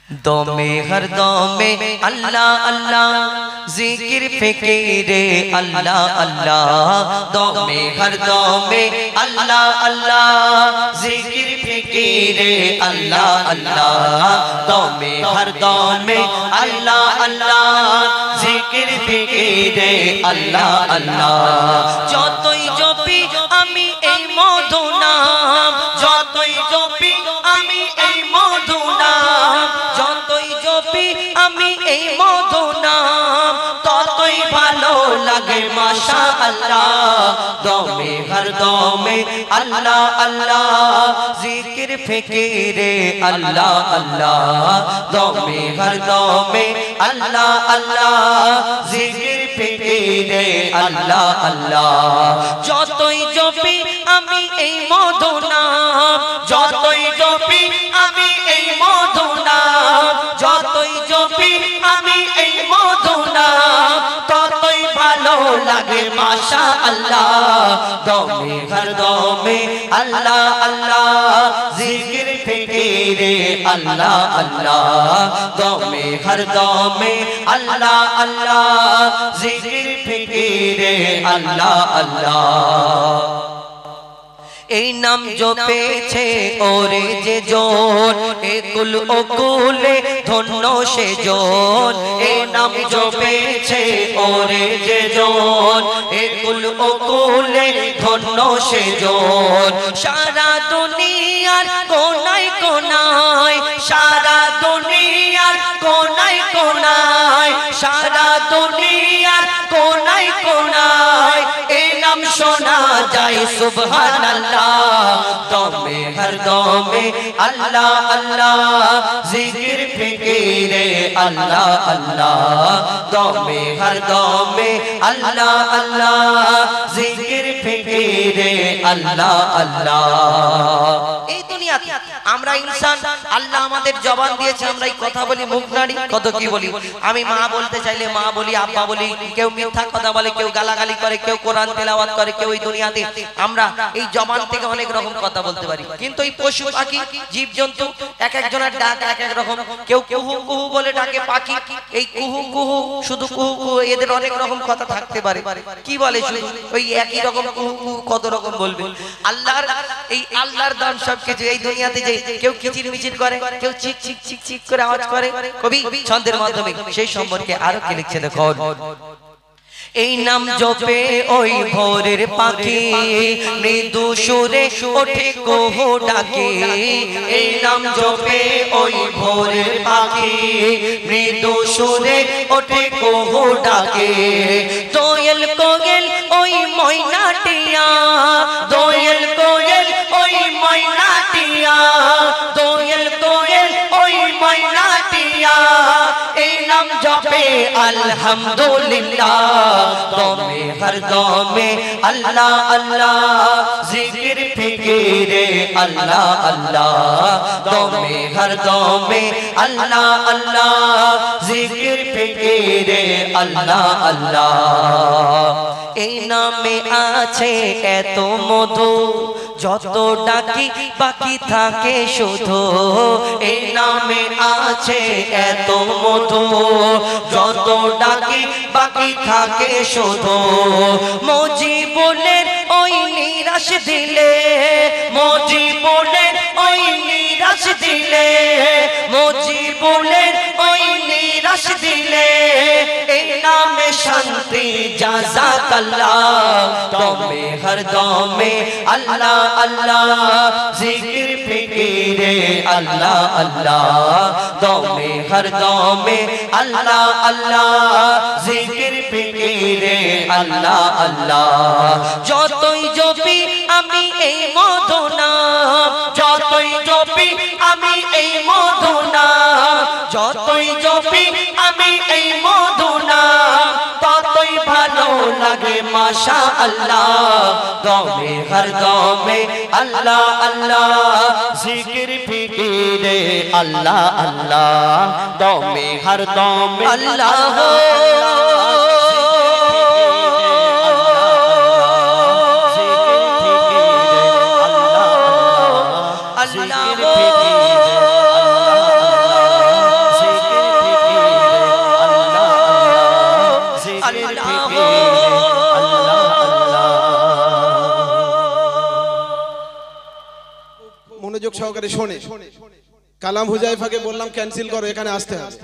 दमे हर दमे अल्लाह अल्लाह जिक्र फिक्र अल्लाह अल्लाह दमे हर दमे अल्लाह अल्लाह जिक्र फिक्र अल्लाह अल्लाह दमे हर दमे अल्लाह अल्लाह जिक्र फिक्र अल्लाह अल्लाह যতই জপি আমি এই মধু নাম যতই জপি আমি এই মধু নাম যতই জপি আমি এই মধু নাম ততই ভালো লাগে মাশাআল্লাহ দমে হর দমে আল্লাহ আল্লাহ জিকির ফিকিরে আল্লাহ আল্লাহ দমে হর দমে আল্লাহ আল্লাহ জিকির ফিকিরে আল্লাহ আল্লাহ যতই জপি আমি এই মধু নাম যতই জপি আমি এই মধু নাম যতই জপি আমি এই মধু নাম ততই ভালো লাগে মাশাআল্লাহ দমে হর দমে আল্লাহ আল্লাহ জিকির ফিকিরে আল্লাহ আল্লাহ দমে হর দমে আল্লাহ আল্লাহ জিকির ফিকিরে আল্লাহ আল্লাহ এই নাম জপেছে ওরে যে জন একুল ওকুলে ধন্য সে জন এই নাম জপেছে ওরে যে জন একুল ওকুলে ধন্য সে জন সারা দুনিয়ার কোনায় কোনায় সারা দুনিয়ার কোনায় কোনায় সারা দুনিয়ার কোনায় কোনায় এই নাম শোনা যায় সুবহানাল্লাহ দমে হর দমে আল্লাহ আল্লাহ জিকির ফিকিরে আল্লাহ আল্লাহ দমে হর দমে আল্লাহ আল্লাহ জিকির ফিকিরে আল্লাহ আল্লাহ এই দুনিয়াতে আমরা ইনসান আল্লাহ আমাদের জবান দিয়েছে আমরা এই কথা বলি মুখ নাড়ি কত কি বলি আমি মা বলতে চাইলে মা বলি আব্বা বলি কেউ মিথ্যা কথা বলে কেউ গালাগালি করে কেউ কোরআন তেলাওয়াত করে কেউ এই দুনিয়াতে আমরা এই জবান থেকে অনেক রকম কথা বলতে পারি কিন্তু এই পশু পাখি জীবজন্তু এক একজনের ডাক এক এক রকম কেউ কুহু কুহু বলে ডাকে পাখি এই কুহু কুহু শুধু কুহু কুহু এদের অনেক রকম কথা থাকতে পারে কি বলে শুধু ওই একই রকম কুহু কুহু কত রকম বলবে আল্লাহর এই আল্লাহর দান সবকিছু এই দুনিয়াতে যে কেউ কিচির মিচির করে কেউ চিক চিক চিক চিক করে আওয়াজ করে কবি ছন্দের মাধ্যমে সেই সম্পর্কে আরো কি লিখছে দেখো এই নাম জপে ওই ভোরের পাখি মৃদু সুরে ওঠে কুহু ডাকে এই নাম জপে ওই ভোরের পাখি মৃদু সুরে ওঠে কুহু ডাকে দোয়েল কোয়েল ওই ময়নাটিয়া দোয়েল কোয়েল ওই ময়নাটিয়া দোয়েল কোয়েল ওই ময়নাটিয়া এই নাম জপে আলহামদুলিল্লাহ দমে হর দমে আল্লাহ আল্লাহ জিকির ফিকিরে আল্লাহ আল্লাহ দমে হর দমে আল্লাহ আল্লাহ জিকির ফিকিরে আল্লাহ আল্লাহ এই নামে আছে এত মধু যত ডাকি বাকি থাকে শুধু এই নামে আছে এত মধু যত ডাকি বাকি থাকে শুধু মুজিবুলের ওই নিরাশ দিলে মুজিবুলের ওই নিরাশ দিলে মুজিবুলের ওই নিরাশ দিলে এই নামে শান্তি জাযাকাল্লাহ দমে হর দমে আল্লাহ আল্লাহ জিকির ফিকিরে আল্লাহ আল্লাহ দমে হর দমে আল্লাহ আল্লাহ জিকির ফিকিরে আল্লাহ আল্লাহ যতই জপি আমি এই মধু নাম যতই জপি আমি এই মধু নাম যতই জপি আমি এই মধু নাম ততই ভালো লাগে মাশাআল্লাহ দমে হর দমে আল্লাহ আল্লাহ জিকির ফিকিরে আল্লাহ আল্লাহ দমে হর দমে আল্লাহ সহকারে শোনে। কালাম হুজাইফাকে বললাম ক্যান্সেল করো, এখানে আসতে হবে।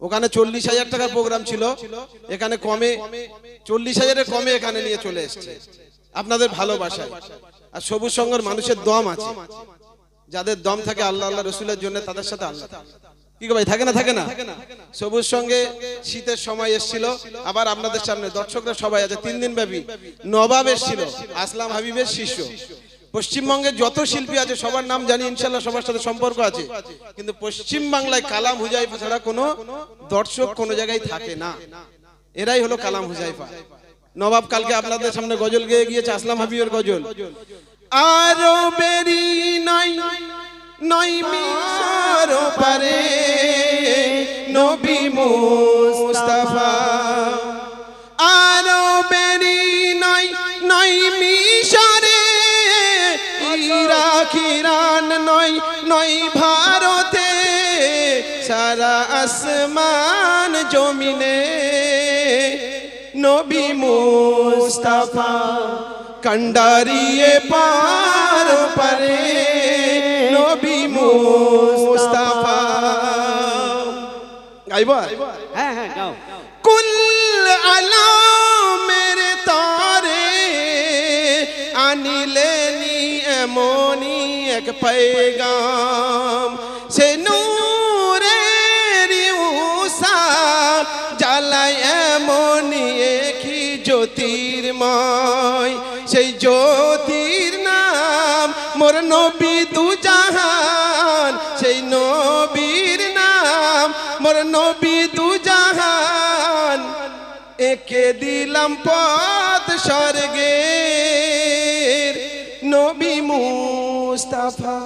ওখানে 40,000 টাকার প্রোগ্রাম ছিল, এখানে কমে 40,000-এর কমে এখানে নিয়ে চলে এসেছে আপনাদের ভালোবাসায়। আর সবুজ সংঘের মানুষের দম আছে, যাদের দম থাকে আল্লাহ আল্লাহ রসুলের জন্য, তাদের সাথে আল্লাহ কি ভাই থাকে না, থাকে না। সবুজ সঙ্গে শীতের সময় এসেছিল, আবার আপনাদের সামনে দর্শকরা সবাই আছে 3 দিন ব্যাপী। নবাব এসেছিল, আসলাম হাবিবের শিষ্য। পশ্চিমবঙ্গে যত শিল্পী আছে সবার নাম জানি, ইনশাল্লাহ সবার সাথে সম্পর্ক আছে, কিন্তু পশ্চিম বাংলায় কালাম হুজাইফা ছাড়া কোনো দর্শক কোনো জায়গায় থাকে না। এরাই হলো কালাম হুজাইফা। নবাব কালকে আপনাদের সামনে গজল গেয়ে গিয়েছে, আসলাম হাবিবের গজল। আরো বেরি নাই নয় মিশর পারে নবী মুস্তাফা, আরো বেরি নাই নয় মিশরে ইরাক ইরান নয় নয় ভারতে, সারা আসমান জমিনে নবী মুস্তাফা, कंडारिए पार परे नबी मुस्ताफा। गाइबा হ্যাঁ হ্যাঁ গাও। कुल आलम मेरे तारे আনিলেনি এমনি এক पैगाम, সে নূরের উষা জ্বালায় এমনি একই জ্যোতির্ময়, সেই জ্যোতির নাম মোর নবী দু জাহান, সেই নবীর নাম মোর নবী দু জাহান, একে দিলাম পথ স্বর্গের নবী মুস্তাফা,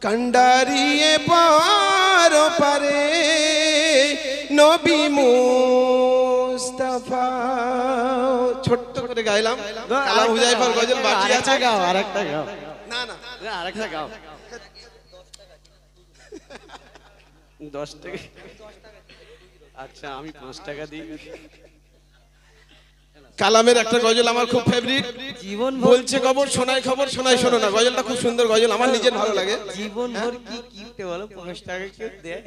कंडारिए पार पारे नबी मुस्ताफा। ছোট্ট করে গাইলাম কালাম হুজাইফার গজল, বাকি আছে গাও, আরেকটা গাও। না না আরেকটা গাও। 10 টাকা। আচ্ছা আমি 5 টাকা দিই। কালামের একটা গজল আমার খুব ফেভারিট, জীবন বলছে খবর শোনায় খবর শোনায় শোনো না। গজলটা খুব সুন্দর গজল, আমার নিজের ভালো লাগে। জীবন ভর কি কিনতে বলো, 5 টাকা কেউ দেয়?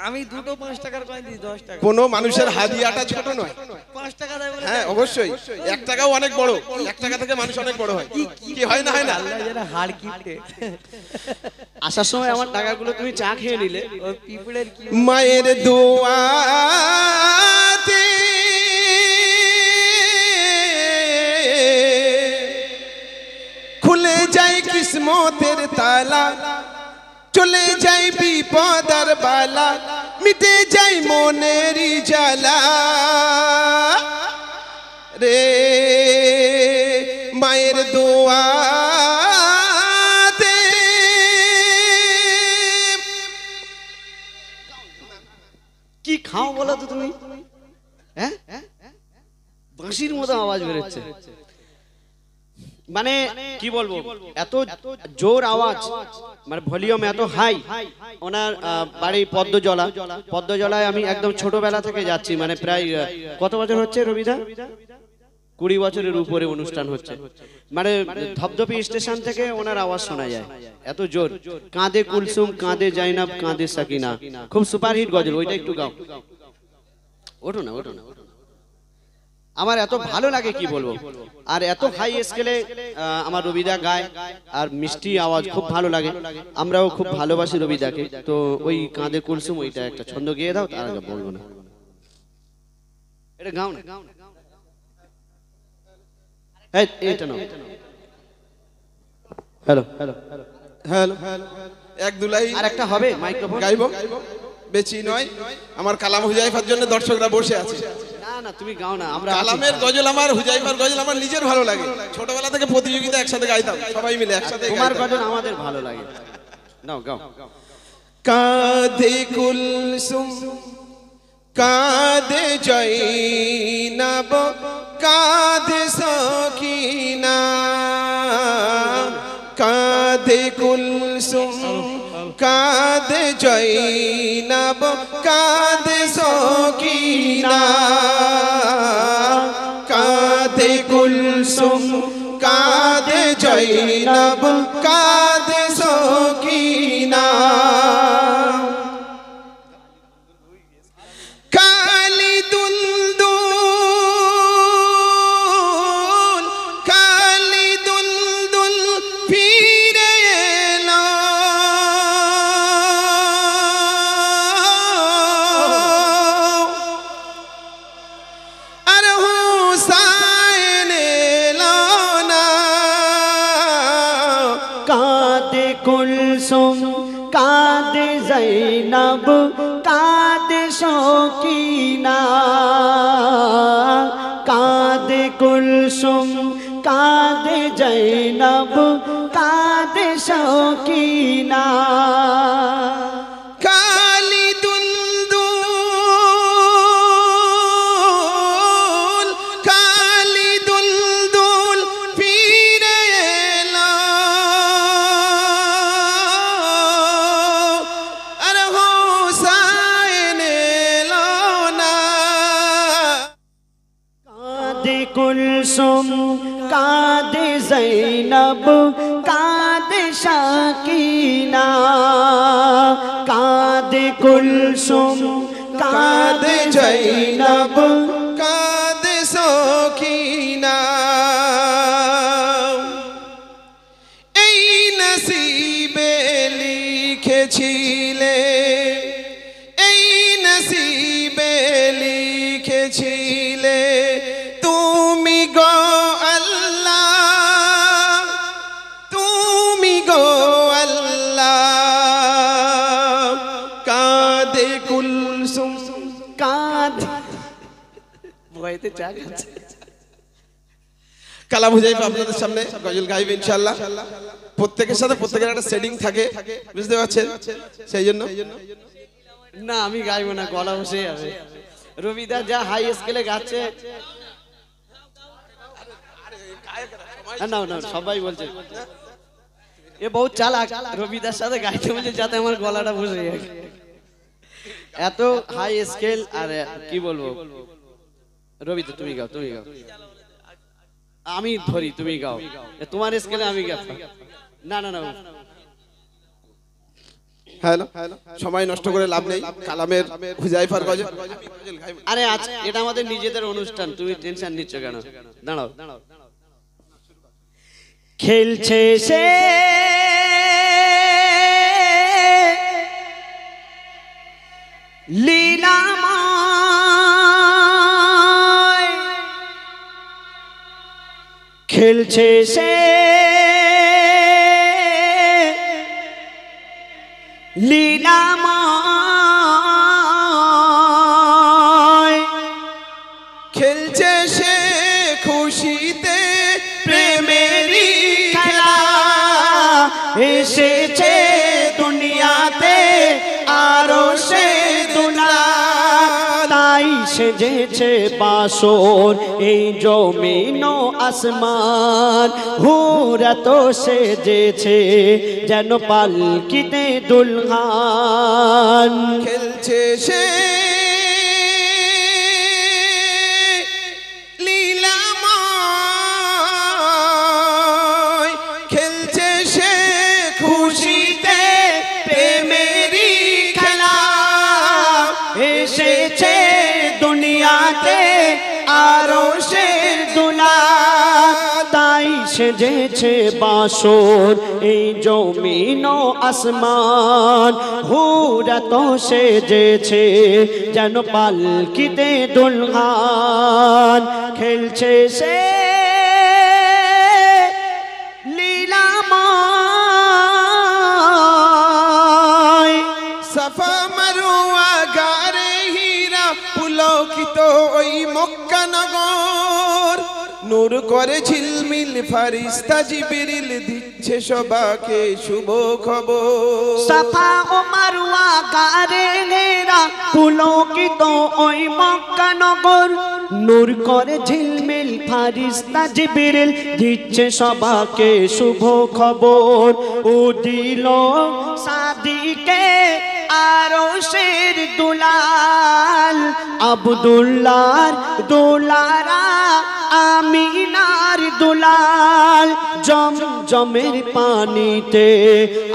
আমি দুটো 5 টাকার কয়েন দিই, 10 টাকা। কোনো মানুষের হাদিয়াটা ছোট নয়। 5 টাকা দেয় বলে? হ্যাঁ অবশ্যই, 1 টাকাও অনেক বড়, 1 টাকা থেকে মানুষ অনেক বড় হয়। কি হয় না, হয় না? আল্লাহ যারা হাড় কিনতে আসার সময় আমার টাকাগুলো তুমি চা খেয়ে নিলে। ও পিপলের কি মায়ের দোয়াতে খুলে যায় কিসমতের তালা, চলে যায় বিপদার বালা, মিটে যায় মনেরই জ্বালা রে, মায়ের দোয়াতে। কি খাও বলো তো তুমি? হ্যাঁ বাঁশির মতো আওয়াজ বেরোচ্ছে, মানে কি বলবো, এত জোর আওয়াজ, মানে ভলিউম এত হাই। ওনার বাড়ি পদ্মজলা, পদ্মজলায় আমি একদম ছোটবেলা থেকে যাচ্ছি, মানে প্রায় কত বছর হচ্ছে রবিদা? 20 বছরের উপরে অনুষ্ঠান হচ্ছে। মানে ধপধপি স্টেশন থেকে ওনার আওয়াজ শোনা যায়, এত জোর। কাঁদে কুলসুম, কাঁদে জাইনাব, কাঁদে সাকিনা, খুব সুপারহিট গজল, ওইটা একটু গাও। ওঠো না, ওঠো না। আমার এত ভালো লাগে কি বলবো, আর এত হাই স্কেলে আমার রবিদা গায়, আর মিষ্টি আওয়াজ খুব ভালো লাগে। আমরাও খুব ভালোবাসি রবিদাকে। তো ওই কাঁদে কুলসুম ওইটা একটা ছন্দ গেয়ে দাও, তার আগে বলবো না। এটা গাও না, এটা নাও। হ্যালো হ্যালো হ্যালো, এক দুলাই আর একটা হবে মাইক্রোফোন গাইবো, বেশি নয়। আমার কালাম হুজাইফার জন্য দর্শকরা বসে আছে। না না তুমি গাও না, আমরা কালামের গজল আমার, হুজাইফার গজল আমার নিজের ভালো লাগে। ছোটবেলা থেকে প্রতিযোগিতা একসাথে গাইতাম, সবাই মিলে একসাথে। তোমার গজল আমাদের ভালো লাগে, নাও গাও। কাঁধে কুলসুম, কাঁধে জয়নাব, কাঁধে সকিনা, কাঁধে কুলসুম, কাঁধে জয়নাব, কাঁধে সকিনা, কাঁধে কুলসুম, কাঁধে জয়নাব, কাঁধে সকিনা। কাঁদে জৈনব কাঁদে শৌকিনা কাঁদে কুলসুম কাঁদে জৈনব কাঁদে শৌকিনা कुलसुम कादे जैनब कादे शाकीना कादे कुलसुम कादे जैनब কাঁদে সখিনা এই নসিবে লিখেছিলে এই নসিবে লিখেছিলে তুমি গো আল্লাহ তুমি গো আল্লাহ কাঁদে কুলসুম कादे বইতে চা খাচ্ছে কালাম হুজাইফা আপনাদের সামনে গজল গাইবে ইনশাআল্লাহ প্রত্যেকের সাথে প্রত্যেকের একটা সেটিং থাকে বুঝতে পারছেন সেই জন্য না আমি গাইবো না গলা বসে যাবে রবিদা যা হাই স্কেলে গাচ্ছে না না সবাই বলছে এ বহুত চালাক রবিদার সাথে গাইতে বলছে যাতে আমার গলাটা বসে যায় এত হাই স্কেল আর কি বলবো রবিদা তুমি গাও আমি ধরি তুমি গাও তোমার স্কেলে আমি গাও না না না হ্যালো সময় নষ্ট করে লাভ নেই কালামের হুজাইফার গজল আরে আজ এটা আমাদের নিজেদের অনুষ্ঠান তুমি টেনশন নিচ্ছ কেন দাঁড়াও খেলছে সে লীলাময় খেলছে সে লীলাময় খেলছে সে খুশিতে প্রেমেরই খেলা এসেছে দুনিয়াতে আরো সে দুলা তাই সেজেছে বাসর এই জমিন ও আসমান হুরা তো সেজেছে যেন পালকিতে দুলহান খেলছে সে লীলাময় খেলছে সে খুশিতে প্রেমেরই খেলা এসেছে দুনিয়াতে আরো সে দুলা তাই সেজেছে বাসর এই জমিন ও আসমান হুরা তো সেজেছে যেন পালকিতে দুলহান খেলছে সে লীলাময় সাফা মারোয়া গারে হীরা পুলকিত ওই মক্কা নগর নূর করে ঝিলমিল ফারিস্তা জিবরিল দিচ্ছে সবাকে শুভ খবর সাফা ও মারওয়া গারে হেরা পুলকিত ওই মক্কা নগর নূর করে ঝিলমিল ফারিস্তা জিবরিল দিচ্ছে সবাকে শুভ খবর ও দিল সাদিকে আরশের দুলাল আব্দুল্লাহর দুলারা আমিনার দুলাল জমজমের পানিতে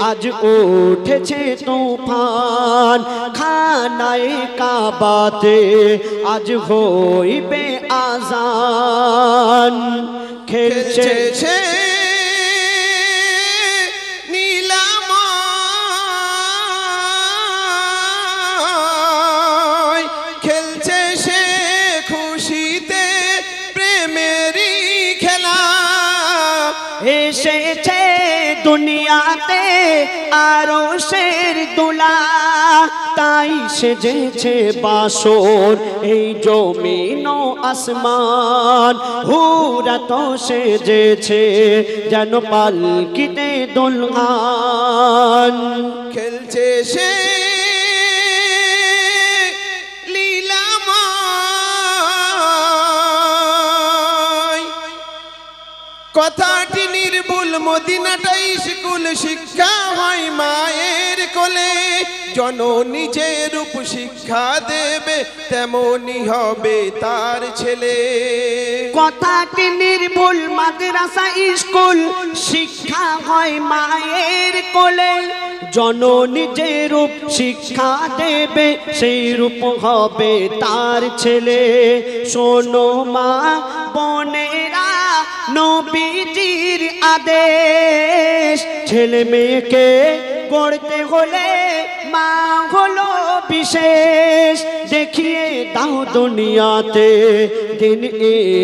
আজ উঠেছে তুফান খানায়ে কাবাতে আজ হইবে আজান খেলছে খেলছে নীলাময় খেলছে সে খুশিতে প্রেমেরই খেলা এসেছে দুনিয়াতে আরশের দোলা তাই সেজেছে বাসর এই জমিন ও আসমান হুরা তো সেজেছে যেন পালকিতে দুলহান খেলছে সে লীলাময় কথাটি নির্ভুল মদিনাটাই স্কুল শিক্ষা হয় মায়ের কোলে জননী যে রূপ শিক্ষা দেবে তেমনি হবে তার ছেলে কথাটি নির্ভুল মাদ্রাসা স্কুল শিক্ষা হয় মায়ের কোলে জননী যে রূপ শিক্ষা দেবে সেই রূপ হবে তার ছেলে শোনো মা বোনেরা নবীজির আদেশ ছেলে মেয়েকে গড়তে হলে মা হলো বিশেষ দেখিয়ে দাও দুনিয়াতে দিন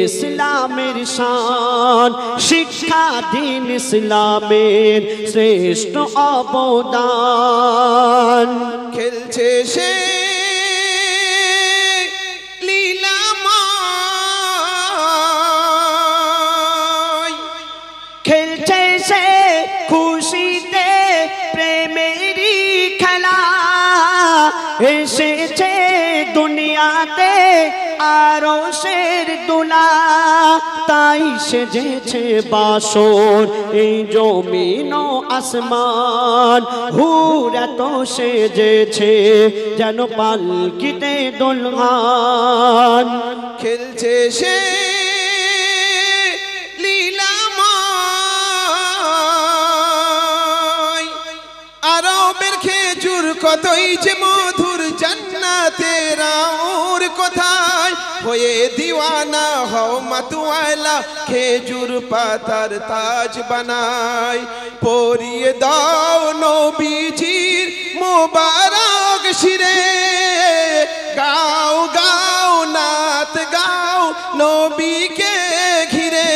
ইসলামের শান শিক্ষা দিন ইসলামের শ্রেষ্ঠ অবদান খেলছে সে লীলাময় খেলছে সে খুশিতে প্রেমেরই খেলা এসেছে দুনিয়াতে আরশের দোলা তাই সেজেছে বাসর এই জমিন ও আসমান হুরা তো সেজেছে যেন পালকিতে দুলহান খেলছে সে লীলাময় আরবের খেজুর কতই যে মধুর জান্নাতের আউর কোথায় হয়ে দিওয়ানা হও মাতুয়ালা খেজুর পাতার তাজ বানাই পরিয়ে দাও নবীজির মোবারক শিরে গাও গাও নাত গাও নবীকে ঘিরে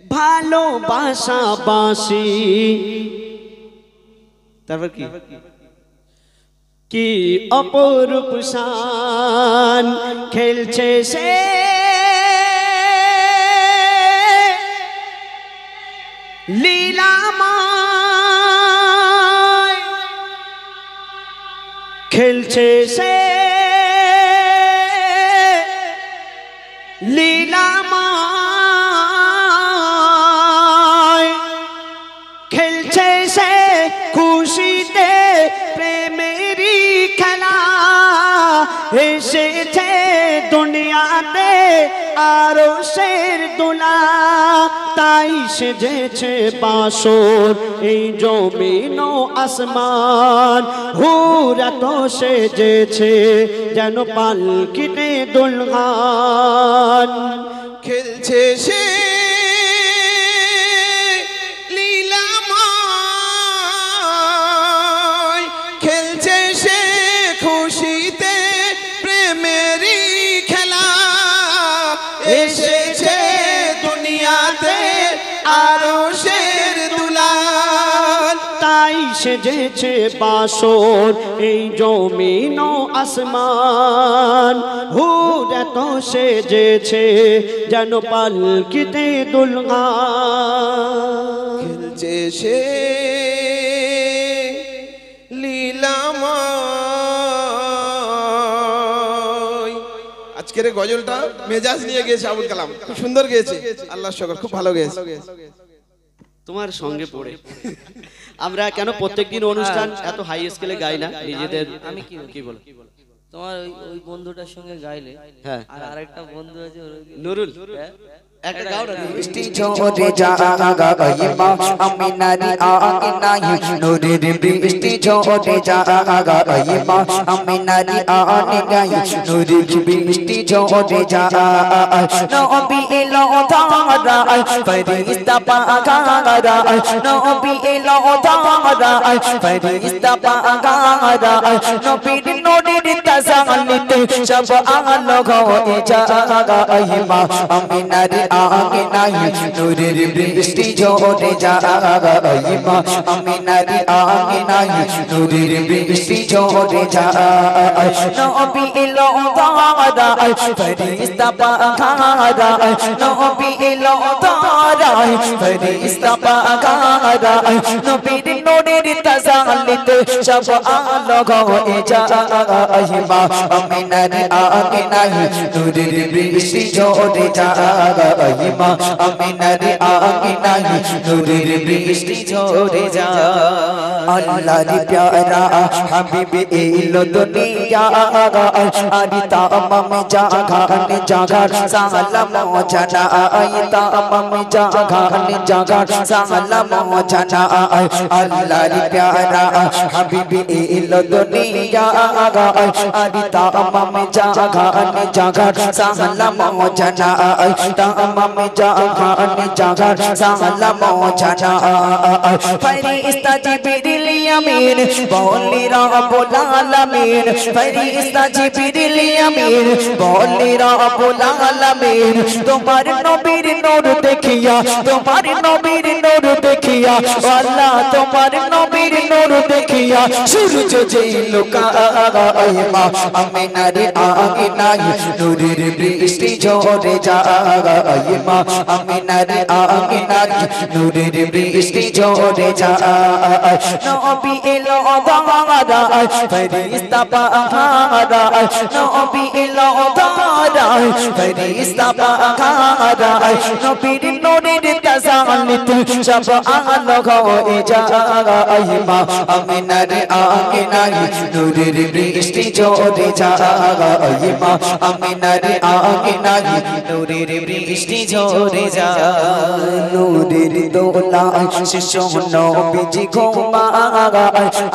ভালোবাসা বাসি তারপর কি অপরূপ শান খেলছে সে লীলাময় খেলছে সে লীলাময় খেলছে সে খুশিতে প্রেমেরই খেলা এসেছে দুনিয়াতে আরশের দোলা তাই সেজেছে বাসর এই জমিন ও আসমান হুরা তো সেজেছে যেন পালকিতে দুলহান খেলছে সে লীলাময় খেলছে সে খুশিতে প্রেমেরই খেলা এসেছে দুনিয়াতে আরশের দুলাল তাই সেজেছে বাসর এই জমিন ও আসমান হুরা তো সেজেছে যেন পালকিতে দুলহান খেলছে সে লীলাময় আজকের এই গজলটা মেজাজ নিয়ে গেছে আবুল কালাম খুব সুন্দর গেয়েছে আল্লাহর শুকর খুব ভালো গেয়েছে তোমার সঙ্গে পড়ে আমরা কেন প্রত্যেকদিন অনুষ্ঠান এত হাই স্কেলে গাই না নিজেদের আমি কি বল তোমার ওই বন্ধুটার সঙ্গে গাইলে হ্যাঁ আর আরেকটা বন্ধু আছে নুরুল একটা গাও না বৃষ্টি ঝরে জাগা ইমা আমি নারী আগে নাই নূরের বৃষ্টি ঝরে জাগা ইমা আমি নারী আগে নাই নূরের বৃষ্টি ঝরে জাগা নবী এলো ধারা ফেরেশতা পাগারা নবী এলো ধারা ফেরেশতা পাগারা নবীর নূরের তাজালিতে সব আলো হয়ে যায় মা আমিনার আঙিনায় নূরের বৃষ্টি ঝরে যায় মা আমিনার আঙিনায় নূরের বৃষ্টি ঝরে যায় নবী এলো দারায় ফেরেশতা পাহারায় নবী এলো দারায় ফেরেশতা পাহারায় নবীর নূরের তাজালিতে সব আলো হয়ে যায় মা আমিনার আঙিনায় নূরের বৃষ্টি ঝরে যায় মা আমিনার আঙিনায় নূরের বৃষ্টি ঝরে যায় আল্লাহর প্যারা হাবিব এলো দুনিয়া আরি তামাম জাগান জাগার সালাম জানাই তামাম জাগান জাগার সালাম জানাই আল্লাহর প্যারা হাবিব এলো দুনিয়া আরি তামাম জাগান জাগার সালাম জানাই তামাম জাগান জাগার সালাম জানাই ফেরেশতা জিবরিল আমিন বলি রব্বুল আলামিন ফেরেশতা জিবরিল আমিন বলি রব্বুল আলামিন তোমার নবীর নূর দেখিয়া তোমার নবীর নূর দেখিয়া আল্লাহ তোমার নবীর নূর দেখিয়া সূর্য যেই লুকায় মা আমিনার আঙিনায় নূরের বৃষ্টি ঝরে যায় মা আমিনার আঙিনায় নূরের বৃষ্টি ঝরে যায় নবী এলো দারায় ফেরেশতা পাহারায় নবী এলো দারায় ফেরেশতা পাহারায় নবীর নূরের তাজালিতে সব আলো হয়ে যায় মা আমিনার আঙিনায় নূরের বৃষ্টি ঝরে যায় মা আমিনার আঙিনায় নূরের বৃষ্টি ঝরে যায় নূরের দোলায় শিশু নবীজি ঘুমায়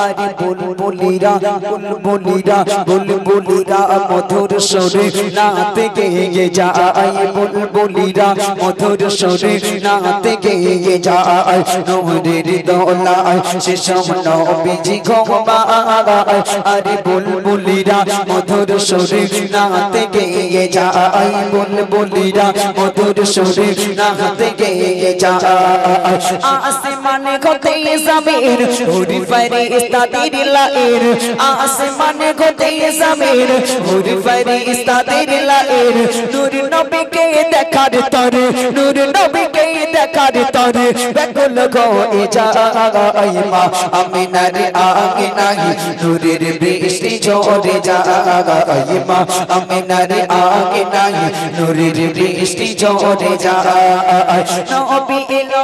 আরে বুলবুলিরা বুলবুলিরা বুলবুলিরা মধুর সুরে নাতে গেয়ে যায় বুলবুলিরা মধুর সুরে নাতে গেয়ে যায় নূরের দোলায় শিশু নবীজি ঘুমায় আরে বুলবুলিরা মধুর সুরে নাতে গেয়ে যায় বুলবুলিরা মধুর সুরে নাতে গেয়ে যায় আসমানে গতে জমিন ওরে ফেরেশতা তেরি লাইর আসমানে গতে জমিন ওরে ফেরেশতা তেরি লাইর নূর নবীকে দেখার তরে নূর নবীকে দেখার তরে বেকুল হয়ে যায় মা আমিনার আঙিনায় নূরের বৃষ্টি ঝরে যায় মা আমিনার আঙিনায় নূরের বৃষ্টি ঝরে যায় নবী এলো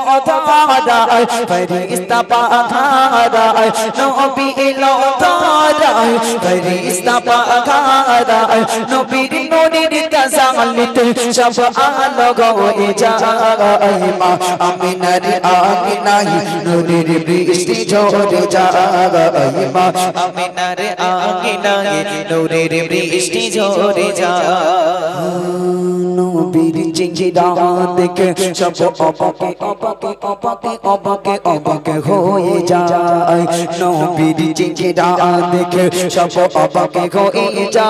দারায় ফেরেশতা পাহারায় নবী এলো দারায় ফেরেশতা পাহারায় নবীর নূরের তাজালিতে সব আলো হয়ে যায় মা আমিনার আঙিনায় নূরের বৃষ্টি ঝরে যায় মা আমিনার আঙিনায় নূরের বৃষ্টি ঝরে যায় নবীর চেহারা দেখে সব অবাকে অবাকে অবাকে অবাকে অবাকে হয়ে যায় নবীর চেহারা দেখে সব অবাকে হয়ে যায়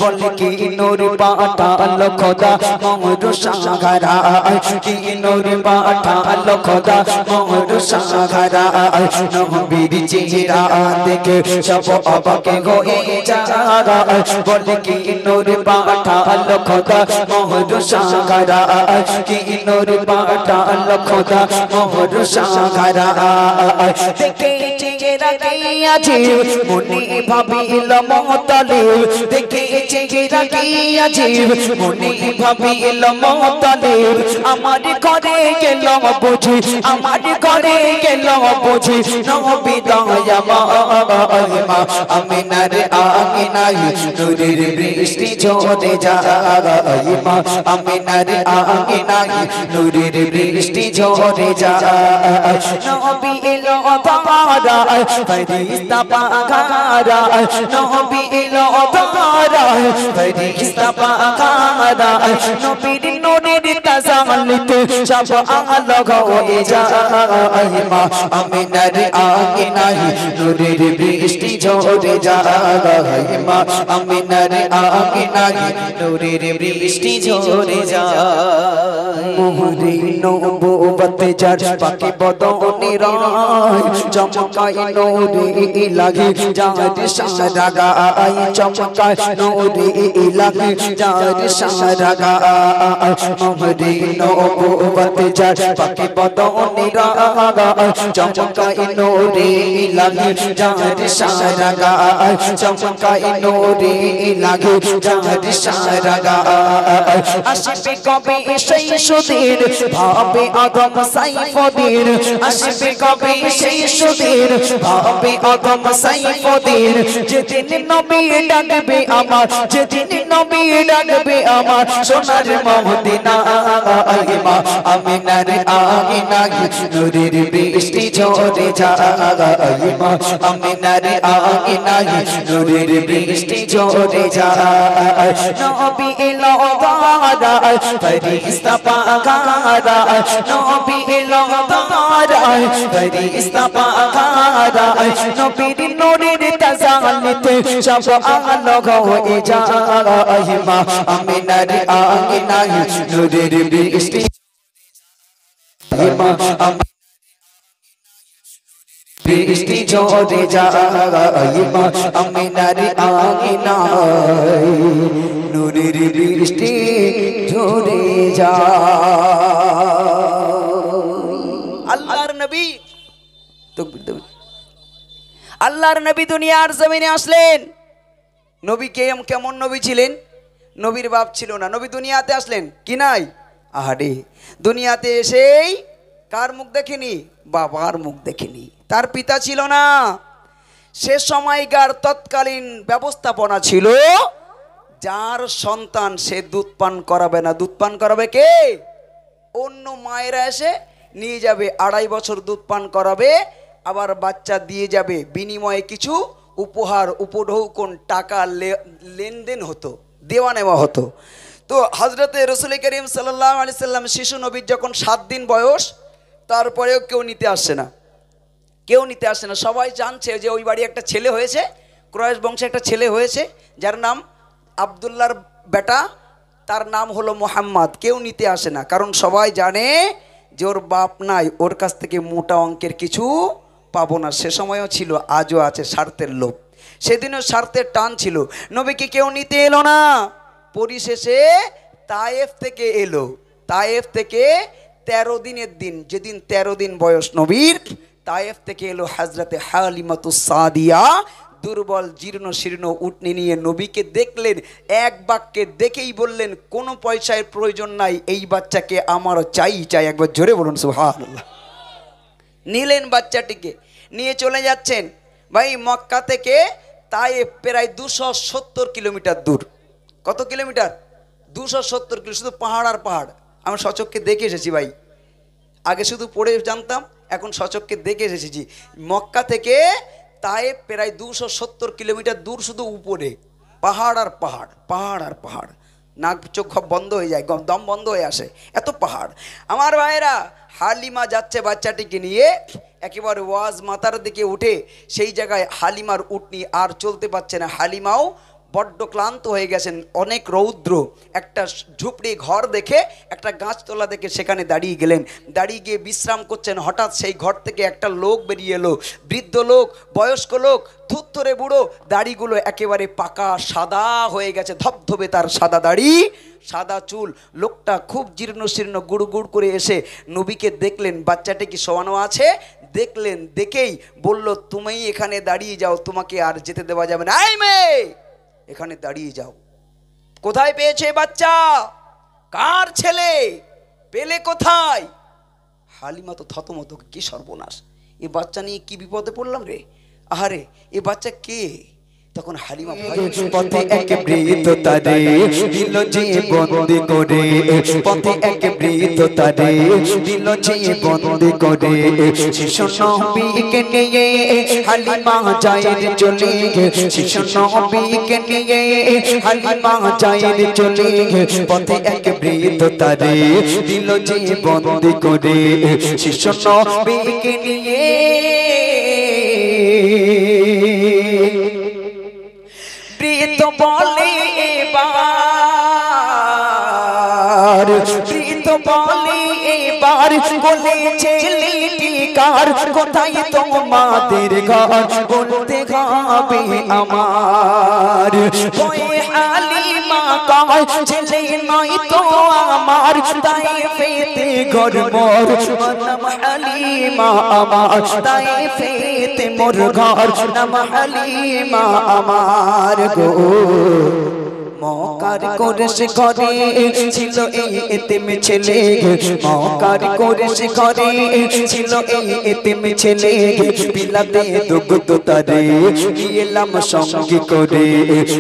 বলে কি নূর পাঠালো খোদা মোর সাগরায় কি নূর পাঠালো খোদা মোর সাগরায় নবীর চেহারা দেখে সব অবাকে হয়ে যায় বলে কি নূর পাঠালো খোদা মোর সাগরায় কি নূর পাঠালো খোদা মোর সাগরায় দেখে চেহারা কে আছে মনে ভাবিল মতলিব দেখে চেহারা কে আছে মনে ভাবিল মতলিব আমার ঘরে গেল বুঝি আমার ঘরে গেল বুঝি নবী দয়া মা আমিনার আঙিনায় নূরের বৃষ্টি ঝরে যায় মা আমিনার আঙিনায় নূরের বৃষ্টি ঝরে যায় নবী এলো দারায় ফেরেশতা পাহারায় নবী এলো দারায় ফেরেশতা পাহারায় নবীর নূরে নূরের তাজাল্লিতে সব আলোক হয়ে যায় মা আমিনার আঙিনায় নূরের বৃষ্টি ঝরে যায় মা আমিনার আঙিনায় নূরের বৃষ্টি ঝরে যায় মোহরে নবুবত যার পাকে বদনে রায় চমকায় নূরে ইলাহি যার সারা গায় চমকায় নূরে ইলাহি যার সারা গায় মোহরে নবুবত যার পাকে বদনে রায় চমকায় নূরে ইলাহি যার সারা গায় চমকায় নূরে ইলাহি যার সারা গায় আসবে কবে সেই সুদের ভাবে আদম সাইফুদ্দিন আসবে কবে সেই সুদের ভাবে আদম সাইফুদ্দিন যেদিন নবী ডাকবে আমার যেদিন নবী ডাকবে আমার সোনার মদিনা মা আমিনার আঙিনায় নূরের বৃষ্টি ঝরে যায় মা আমিনার আঙিনায় নূরের বৃষ্টি ঝরে যায় নবী এলো দারায় ফেরেশতা পাগারায় নবী এলো দারায় ফেরেশতা পাগারায় নবীর নূরের তাজাল্লিতে সব আলোক হয়ে যায় মা আমিনার আঙিনায় নূরের বৃষ্টি মা বৃষ্টি ঝরে যায় মা আমিনার আঙিনায় নূরের বৃষ্টি ঝরে যায় আল্লাহর নবী আল্লাহর নবী দুনিয়ার জমিনে আসলেন। নবী কেমন নবী ছিলেন? নবীর বাপ ছিল না, নবী দুনিয়াতে আসলেন কি নাই? আহারে দুনিয়াতে এসেই কার মুখ দেখেনি? বাবার মুখ দেখেনি। তার পিতা ছিল না। সে সময়কার তৎকালীন ব্যবস্থাপনা ছিল যার সন্তান সে দুধ পান করাবে না। দুধ পান করাবে কে? অন্য মায়েরা এসে নিয়ে যাবে, 2.5 বছর দুধ পান করাবে, আবার বাচ্চা দিয়ে যাবে, বিনিময়ে কিছু উপহার উপঢৌকন টাকা লেনদেন হতো, দেওয়া নেওয়া হতো। তো হজরতে রসুল করিম সাল্লাল্লাহু আলাইহি সাল্লাম শিশু নবীর যখন 7 দিন বয়স, তারপরেও কেউ নিতে আসছে না, কেউ নিতে আসছে না। সবাই জানছে যে ওই বাড়ি একটা ছেলে হয়েছে, কুরাইশ বংশে একটা ছেলে হয়েছে যার নাম আব্দুল্লাহর বেটা, তার নাম হলো মুহাম্মদ। কেউ নিতে আসে না, কারণ সবাই জানে যে ওর বাপ নাই, ওর কাছ থেকে মোটা অঙ্কের কিছু পাবো না। সে সময়ও ছিল, আজও আছে, স্বার্থের লোভ। সেদিনও স্বার্থের টান ছিল। নবীকে কেউ নিতে এলো না। পরিশেষে তায়েফ থেকে এলো। তায়েফ থেকে 13 দিনের দিন, যেদিন 13 দিন বয়স নবীর, তায়েফ থেকে এলো হযরতে হালিমাতুস সাদিয়া, দুর্বল জীর্ণ শীর্ণ উটনি নিয়ে নবীকে দেখলেন। এক বাক্যে দেখেই বললেন, কোনো পয়সার প্রয়োজন নাই, এই বাচ্চাকে আমার চাই চাই। একবার জোরে বলুন সুবহানাল্লাহ। নিলেন বাচ্চাটিকে, নিয়ে চলে যাচ্ছেন। ভাই মক্কা থেকে তায়েফ প্রায় 270 কিলোমিটার দূর। কত কিলোমিটার? 270 কিলো। শুধু পাহাড় আর পাহাড়। আমি সচক্ষে দেখে এসেছি ভাই, আগে শুধু পড়ে জানতাম, এখন সচক্ষে দেখে এসেছি। মক্কা থেকে তায়েফ প্রায় 270 কিলোমিটার দূর, শুধু উপরে পাহাড় আর পাহাড়, পাহাড় আর পাহাড়। নাক চোখ বন্ধ হয়ে যায়, দম বন্ধ হয়ে আসে, এত পাহাড়। আমার ভাইয়েরা, হালিমা যাচ্ছে বাচ্চাটিকে নিয়ে, একেবারে ওয়াজ মাথার দিকে উঠে সেই জায়গায় হালিমার উটনি আর চলতে পারছে না। হালিমাও বড্ড ক্লান্ত হয়ে গেছেন, অনেক রৌদ্র। একটা ঝুপড়ি ঘর দেখে, একটা গাছতলা দেখে সেখানে দাঁড়িয়ে গেলেন। দাঁড়িয়ে গিয়ে বিশ্রাম করছেন। হঠাৎ সেই ঘর থেকে একটা লোক বেরিয়ে এলো, বৃদ্ধ লোক, বয়স্ক লোক, থুত্থরে বুড়ো, দাড়িগুলো একেবারে পাকা সাদা হয়ে গেছে, ধবধবে তার সাদা দাড়ি, সাদা চুল। লোকটা খুব জীর্ণ শীর্ণ, গুড় গুড় করে এসে নবীকে দেখলেন। বাচ্চাটা কি শোয়ানো আছে দেখলেন, দেখেই বলল, তুমি এখানে দাঁড়িয়ে যাও, তোমাকে আর যেতে দেওয়া যাবে না। এই মেয়ে, এখানে দাঁড়িয়ে যাও। কোথায় পেয়েছে বাচ্চা? কার ছেলে? পেলে কোথায়? হালিমা তো থতমত, কি সর্বনাশ, এ বাচ্চা নিয়ে কি বিপদে পড়লাম রে। আহারে, এ বাচ্চা কে? তখন হালিমা পথে এক বৃদ্ধ তারে দিল যে বন্দি করে, পথে এক বৃদ্ধ তারে দিল যে বন্দি করে। শিশু নবীকে নিয়ে হালিমা যায় চলে, শিশু নবীকে নিয়ে হালিমা যায় চলে, পথে এক বৃদ্ধ তারে দিল যে বন্দি করে। শিশু নবীকে নিয়ে বৃদ্ধ বলে এবার, বৃদ্ধ বলে এবার বলে ছেলেটি কার, কোথায় তোমাদের ঘর বলতে হবে আমার। ওই হালিমা কয় ছেলে নয় তো আমার, তাই ফেতে ঘর মোর নাম হালিমা আমার, তাই ফেতে মোর ঘর নাম হালিমা আমার গো। মকার করে সে ঘরে ছিল এই এতিম ছেলে, মকার করে সে ঘরে ছিল এই এতিম ছেলে, পিলাতে দুগ্ধ তারে নিয়ে এলাম সঙ্গী করে,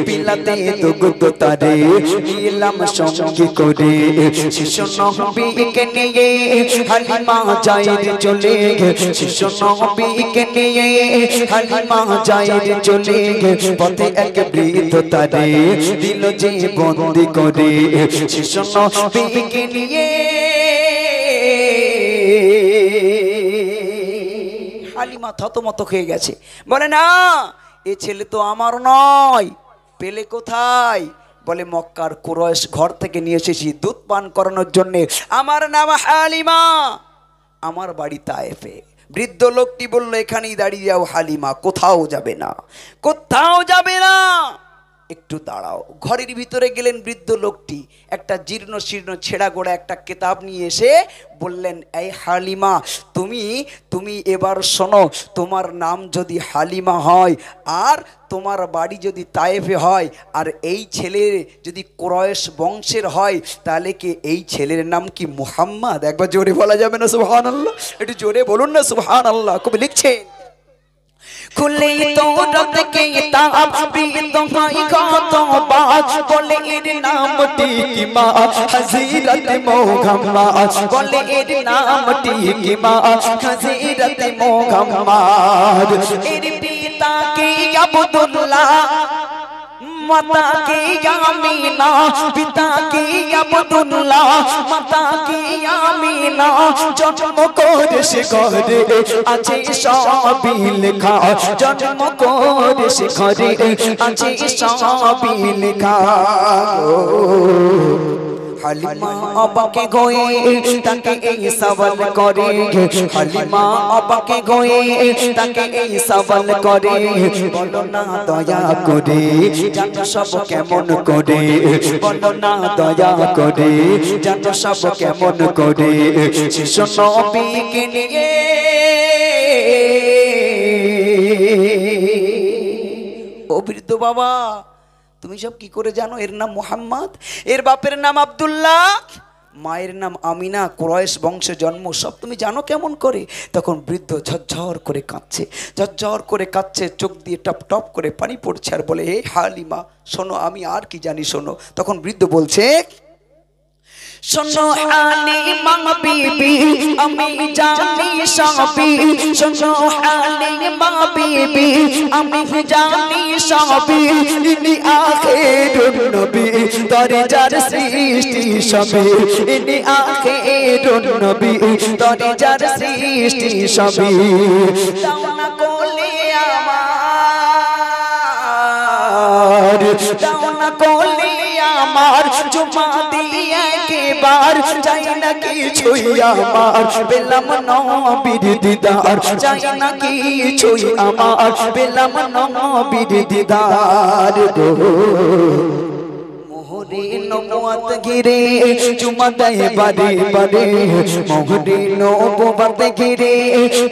পিলাতে দুগ্ধ তারে নিয়ে এলাম সঙ্গী করে। শিশু নবীকে নিয়ে হালিমা যায় চলে, শিশু নবীকে নিয়ে হালিমা যায় চলে, পথে এক বৃদ্ধ তারে দিল যে বন্দি করে। শিশু নবীকে নিয়ে হালিমা থতমত হয়ে গেছে, বলে না এ ছেলে তো আমার নয়, পেলে কোথায়? বলে মক্কার কুরাইশ ঘর থেকে নিয়ে এসেছি দুধ পান করানোর জন্যে, আমার নাম হালিমা, আমার বাড়ি তায়েফে। বৃদ্ধ লোকটি বলল এখানেই দাঁড়িয়ে যাও হালিমা, কোথাও যাবে না, কোথাও যাবে না, একটু দাঁড়াও। ঘরের ভিতরে গেলেন বৃদ্ধ লোকটি, একটা জীর্ণ শীর্ণ ছেঁড়া গোড়া একটা কিতাব নিয়ে এসে বললেন এই হালিমা তুমি এবার শোনো, তোমার নাম যদি হালিমা হয় আর তোমার বাড়ি যদি তায়েফে হয় আর এই ছেলের যদি কুরাইশ বংশের হয়, তাহলে কি এই ছেলের নাম কি মুহাম্মদ? একবার জোরে বলা যাবে না সুবহানাল্লাহ? একটু জোরে বলুন না সুবহানাল্লাহ। কবি লিখছেন খুলে তোরত কিতাব বৃদ্ধ ভাই কত বাত বলে এর নামটি কি মা হযরত মুহাম্মদ, বলে এর নামটি কি মা হযরত মুহাম্মদ। এর পিতা কি আব্দুল্লাহ, মাতা কি আমিনা, পিতা কি আব্দুল্লাহ, মাতা কি আমিনা, জন্ম করে সে ঘরে আছে সবই লেখা, জন্ম করে সে ঘরে আছে সবই লেখা। হালিমা অবাকে গোয়ে তাকে এই সওয়াল করে, হালিমা অবাকে গোয়ে তাকে এই সওয়াল করে, বলো না দয়া করে জানো সব কেমন করে, বলো না দয়া করে জানো সব কেমন করে। শিশু নবীকে নিয়ে ও বৃদ্ধ বাবা তুমি সব কি করে জানো? এর নাম মুহাম্মদ, এর বাপের নাম আব্দুল্লাহ, মায়ের নাম আমিনা, কুরাইশ বংশে জন্ম, সব তুমি জানো কেমন করে? তখন বৃদ্ধ ঝরঝর করে কাঁদছে, ঝরঝর করে কাঁদছে, চোখ দিয়ে টপ টপ করে পানি পড়ছে আর বলে হে হালিমা শোনো, আমি আর কি জানি শোনো। তখন বৃদ্ধ বলছে শোনো হালিমা বিবি আমি জানি সবই, শোনো হালিমা বিবি আমি জানি সবই, ইনি আখিরুন নবী দরজার সৃষ্টি সবই, ইনি আখিরুন নবী দরজার সৃষ্টি সবই। দাও না কোলে আমার, দাও না কোলে আমার, চুমা দিয়ে একবার চাই না কিছুই আমার, পেলাম নবীর দিদার, চাই না কিছুই আমার, পেলাম নবীর দিদার গো। মোহর মোহরে নবুয়ত ঘিরে চুমা দেয় বারে বারে, মোহরে নবুয়ত ঘিরে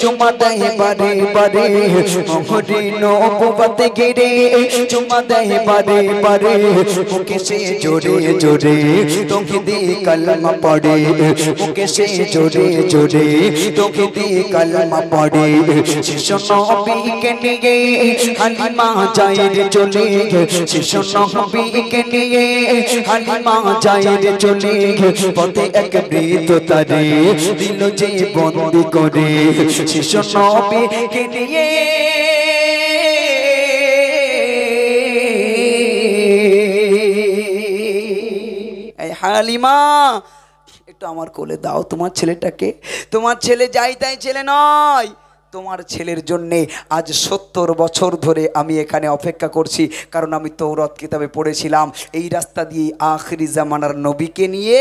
চুমা দেয় বারে বারে, মোহরে নবুয়ত ঘিরে চুমা দেয় বারে বারে, মুখে সে জোরে জোরে তৌহিদি কালমা পড়ে, মুখে সে জোরে জোরে তৌহিদি কালমা পড়ে। শিশু নবীকে নিয়ে হালিমা যায় রে চলে, শিশু নবীকে নিয়ে হালিমা যায় রে চলে, পথে এক বৃদ্ধ তারে দিল যে বন্দি করে, শিশু নবীকে নিয়ে হালিমা একটু আমার কোলে দাও তোমার ছেলেটাকে। তোমার ছেলে যাই তাই ছেলে নয়, তোমার ছেলের জন্যে আজ 70 বছর ধরে আমি এখানে অপেক্ষা করছি, কারণ আমি তৌরাত কিতাবে পড়েছিলাম এই রাস্তা দিয়ে আখিরি জামানার নবীকে নিয়ে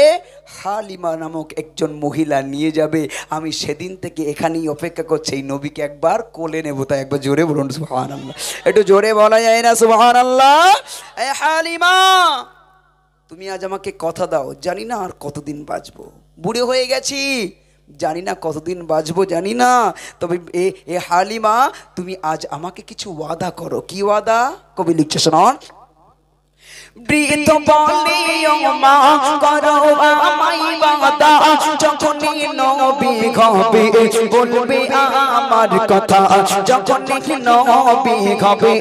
হালিমা নামক একজন মহিলা নিয়ে যাবে। আমি সেদিন থেকে এখানেই অপেক্ষা করছি এই নবীকে একবার কোলে নেব। তাই একবার জোরে বলুন সুবহানাল্লাহ, একটু জোরে বলা যায় না সুবহানাল্লাহ। এই হালিমা তুমি আজ আমাকে কথা দাও, জানি না আর কতদিন বাঁচবো, বুড়ো হয়ে গেছি, জানি না কতদিন বাঁচবো জানি না, তবে এ হালিমা তুমি আজ আমাকে কিছু ওয়াদা করো। কি ওয়াদা? কবি লিখছে শোনান। বৃদ্ধ বলে ও মা করো আমায় ওয়াদা, যখনই নবী হবে বলবে আমার কথা, যখনই নবী হবে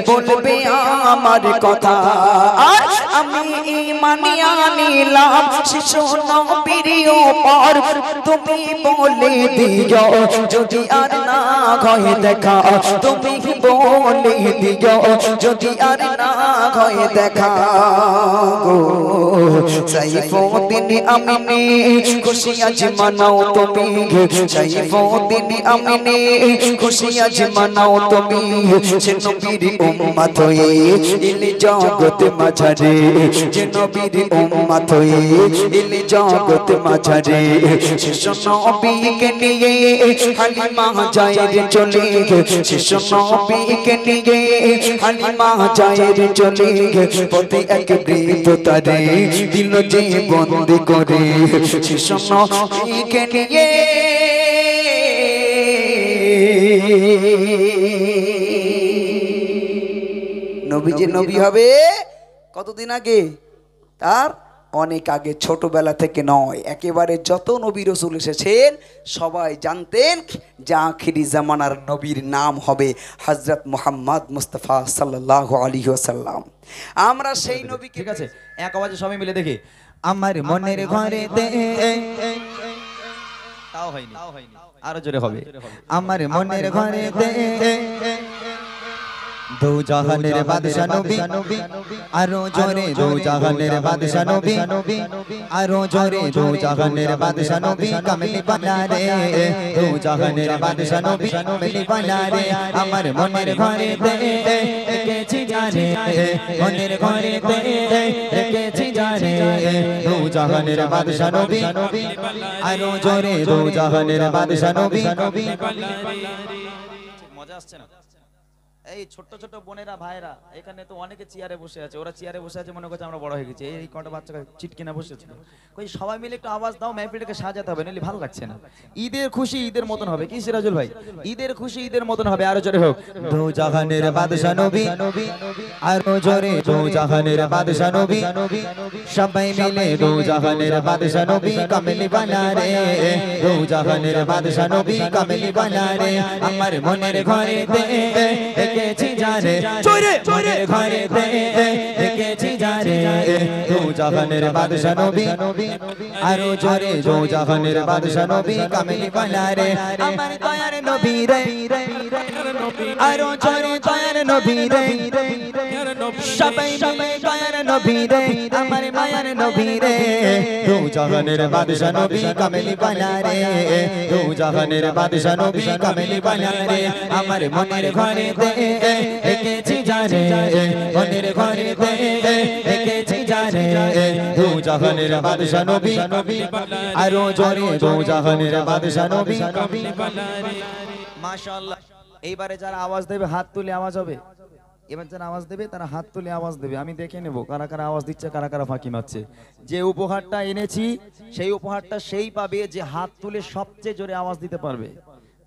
বলবে আমার কথা, আর আমি ঈমানে আনিলাম শিশু নবীর উপর, তুমি বলে দিও যদি আর না হয় দেখা, তুমি বলে দিও যদি আর না হয় দেখা গো। সাইফুদ্দিন আমিনী খুশি আজ মানাও তুমি, সাইফুদ্দিন আমিনী খুশি আজ মানাও তুমি, সে নবীর উম্মত হয়ে ইলি জগৎ মাঝারে, যে নবীর উম্মত হয়ে ইলি জগৎ মাঝারে, শিশু নবীকে নিয়ে হালিমা যায় রে চলে, শিশু নবীকে নিয়ে হালিমা যায় রে চলে, পথে এক বৃদ্ধ তারে দিল যে বন্দি করে, শিশু নবীকে নিয়ে নবী যে নবী হবে কতদিন আগে? তার অনেক আগে, ছোটবেলা থেকে নয়, একেবারে যত নবী রসুল এসেছেন সবাই জানতেন যে আখিরি জামানার নবীর নাম হবে হযরত মুহাম্মদ মুস্তাফা সাল্লাল্লাহু আলাইহি ওয়াসাল্লাম। আমরা সেই নবীকে, ঠিক আছে, এক আওয়াজে সবাই মিলে দেখি। আমার মনের ঘরে তাও হয়নি, আরো জোরে হবে। আমার মনের ঘরে দো জাহানের বাদশা নবী, আরো জোরে দো জাহানের বাদশা নবী, আরো জোরে দো জাহানের বাদশা নবী, কামলি বানা রে দো জাহানের বাদশা নবী, কামলি বানা রে। আমার মনের ঘরে রেখেছি জানে, মনের ঘরে রেখেছি জানে দো জাহানের বাদশা নবী, আরো জোরে দো জাহানের বাদশা নবী। মজা আসছে না? এই ছোট ছোট বোনেরা ভাইরা এখানে তো অনেকে চেয়ারে বসে আছে, ওরা চেয়ারে বসে আছে মনে করছে আমরা বড় হয়ে গেছি, এই কটা বাচ্চা চিটকিনা বসে ছিল। কই সবাই মিলে একটু আওয়াজ দাও, মেহফিলটাকে সাজাতে হবে, নইলে ভালো লাগছে না। ঈদের খুশি ঈদের মতন হবে, কি সিরাজুল ভাই? ঈদের খুশি ঈদের মতন হবে, আরো জোরে হোক। দো জাহানের বাদশা নবী, আরো জোরে দো জাহানের বাদশা নবী, সবাই মিলে দো জাহানের বাদশা নবী, কামলি বানা রে দো জাহানের বাদশা নবী, কামলি বানা রে। আমার মনের ঘরে রেখেছি জানে, জোরে মনের ঘরে রেখেছি জানে দো জাহানের বাদশা নবী, আরো জোরে দো জাহানের বাদশা নবী, কামলি বানা রে। আমার দয়ার নবী রে, আরো জোরে দয়ার নবী রে, সবাই মিলে দয়ার নবী রে, আমার মায়ার নবী রে দো জাহানের বাদশা নবী, কামলি বানা রে দো জাহানের বাদশা নবী, কামলি বানা রে। আমার মনের ঘরে রেখেছি জানে, মনের ঘরে রেখেছি জানে দো জাহানের বাদশা নবী, আরো জোরে দো জাহানের বাদশা নবী। মাশাআল্লাহ। এইবারে যারা আওয়াজ দেবে হাত তুলে আওয়াজ হবে, এবার যারা আওয়াজ দেবে তারা হাত তুলে আওয়াজ দেবে, আমি দেখে নেব কারা কারা আওয়াজ দিচ্ছে, কারা কারা ফাঁকি মারছে। যে উপহারটা এনেছি সেই উপহারটা সেই পাবে যে হাত তুলে সবচেয়ে জোরে আওয়াজ দিতে পারবে।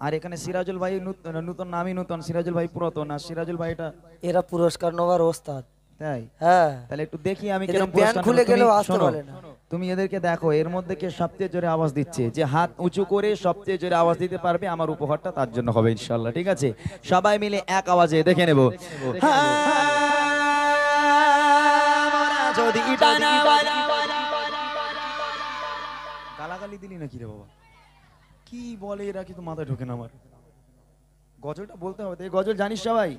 আর এখানে সিরাজুল ভাই নতুন, নামই নতুন, সিরাজুল ভাই পুরাতন। আর সিরাজুল ভাই এটা এরা পুরস্কার নেওয়ার ওস্তাদ। তাই? হ্যাঁ, তাহলে একটু দেখি আমি এদের কিরকম প্যান পুরস্কার খুলে নেব। তুমি গেলেও আসতে শোনো, বলে না। তুমি এদেরকে দেখো এর মধ্যে কে সবচেয়ে জোরে আওয়াজ দিচ্ছে, যে হাত উঁচু করে সবচেয়ে জোরে আওয়াজ দিতে পারবে আমার উপহারটা তার জন্য হবে ইনশাআল্লাহ। ঠিক আছে, সবাই মিলে এক আওয়াজে দেখে নেব। যদি গালাগালি দিলি নাকি রে বাবা? কি বলে এরা, কিন্তু মাথায় ঢোকে না আমার। গজলটা বলতে হবে, এই গজল জানিস সবাই?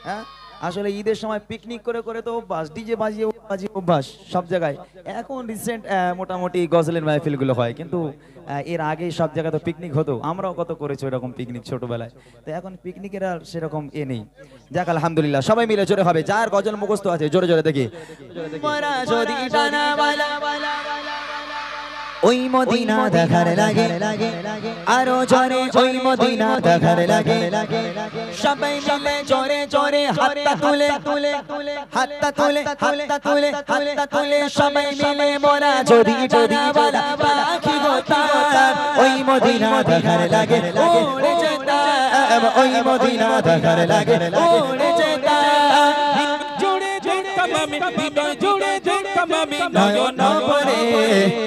হ্যাঁ, আসলে ঈদের সময় পিকনিক করে করে তো অভ্যাস, ডিজে বাজিয়ে বাজিয়ে অভ্যাস সব জায়গায়। এখন রিসেন্ট মোটামুটি গজলের মাহফিলগুলো হয়, কিন্তু এর আগে সব জায়গায় তো পিকনিক হতো, আমরাও কত করেছি এরকম পিকনিক ছোটবেলায়। তো এখন পিকনিকের আর সেরকম নেই। যাক আলহামদুলিল্লাহ, সবাই মিলে জোরে হবে, যার গজল মুখস্থ আছে জোরে জোরে দেখি। ওই মদিনা দেখার লাগে আরো জোরে, ওই মদিনা দেখার লাগে সবাই মিলে জোরে জোরে হাতটা তুলে হাতটা তুলে হাতটা তুলে হাতটা তুলে সবাই মিলে মোরা যদি ডানাওয়ালা পাখি হতাম, ওই মদিনা দেখার লাগে উড়ে যেতাম, ওই মদিনা দেখার লাগে উড়ে যেতাম। জুড়ে যেতাম আমি, হৃদয় জুড়ে যেতাম আমি, নয়ন ভরে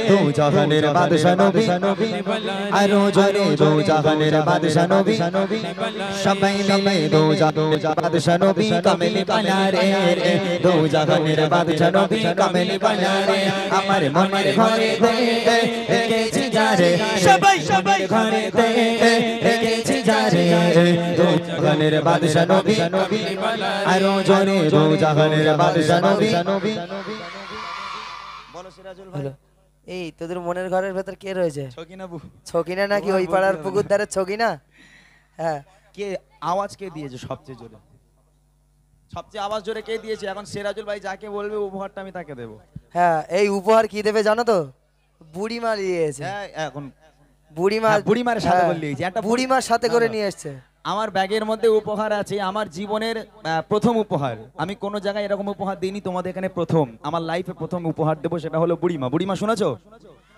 দু জাহানের বাদশা নবী, আরো জোরে দু জাহানের বাদশা নবী, সবাই মিলে দু জাহানের বাদশা নবী, কামেলি বানা রে দু জাহানের বাদশা নবী, কামেলি বানা রে। আমার মনের ঘরে রেখেছি যারে, সবাই সবাই ঘরে রেখেছি যারে দু জাহানের বাদশা নবী, আরো জোরে দু জাহানের বাদশা নবী। বলো সিরাজুল ভাই। এই তোদের মনের ঘরের ভেতর কে রয়েছে? ছকিনা বু, ছকিনা নাকি ওই পাড়ার পুকুর ধারে ছকিনা? হ্যাঁ, কে আওয়াজ কে দিয়েছে সবচেয়ে জোরে? সবচেয়ে আওয়াজ জোরে কে দিয়েছে? এখন সিরাজুল ভাই যাকে বলবে উপহারটা আমি তাকে দেবো। হ্যাঁ, এই উপহার কি দেবে জানো তো? বুড়িমা দিয়েছে। হ্যাঁ, এখন বুড়িমা, বুড়িমার সাথে হ্যাঁ, বলে দিয়েছে, একটা বুড়িমার সাথে করে নিয়ে এসছে। আমার ব্যাগের মধ্যে উপহার আছে, আমার জীবনের প্রথম উপহার। আমি কোনো জায়গায় এরকম উপহার দিইনি, তোমাদের এখানে প্রথম, আমার লাইফে প্রথম উপহার দেবো, সেটা হলো বুড়িমা। বুড়িমা শুনেছো?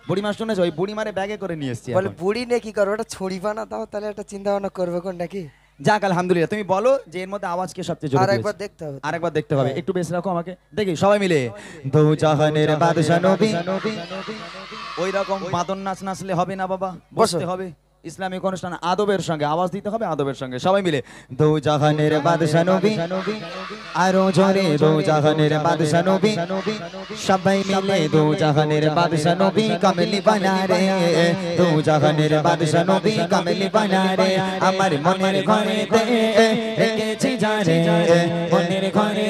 বুড়িমা শুনেছো? ওই বুড়িমারে ব্যাগে করে নিয়ে এসছি। বলে বুড়ি নিয়ে কি করবে? ওটা ছড়ি পানা দাও, তাহলে একটা চিন্তা ভাবনা করবে কোন নাকি। যাক আলহামদুলিল্লাহ, তুমি বলো যে এর মধ্যে আওয়াজ কে সবচেয়ে জোরে দিয়েছে? আরেকবার দেখতে হবে, আরেকবার দেখতে হবে, একটু বেশ রাখো আমাকে দেখি সবাই মিলে। দু জাহানের বাদশা নবী, ওই রকম মাদন নাচ নাচলে হবে না বাবা, বসতে হবে। ইসলামিক অনুষ্ঠান আদবের সঙ্গে আওয়াজ দিতে হবে, আদবের সঙ্গে সবাই মিলে। দু জাহানের বাদশা নবী, আরো জোরে দু জাহানের বাদশা নবী, সবাই মিলে দু জাহানের বাদশা নবী, কামেলি বানা রে দু জাহানের বাদশা নবী, কামেলি বানা রে। আমার মনের ঘরে রেখেছি যারে, মনের ঘরে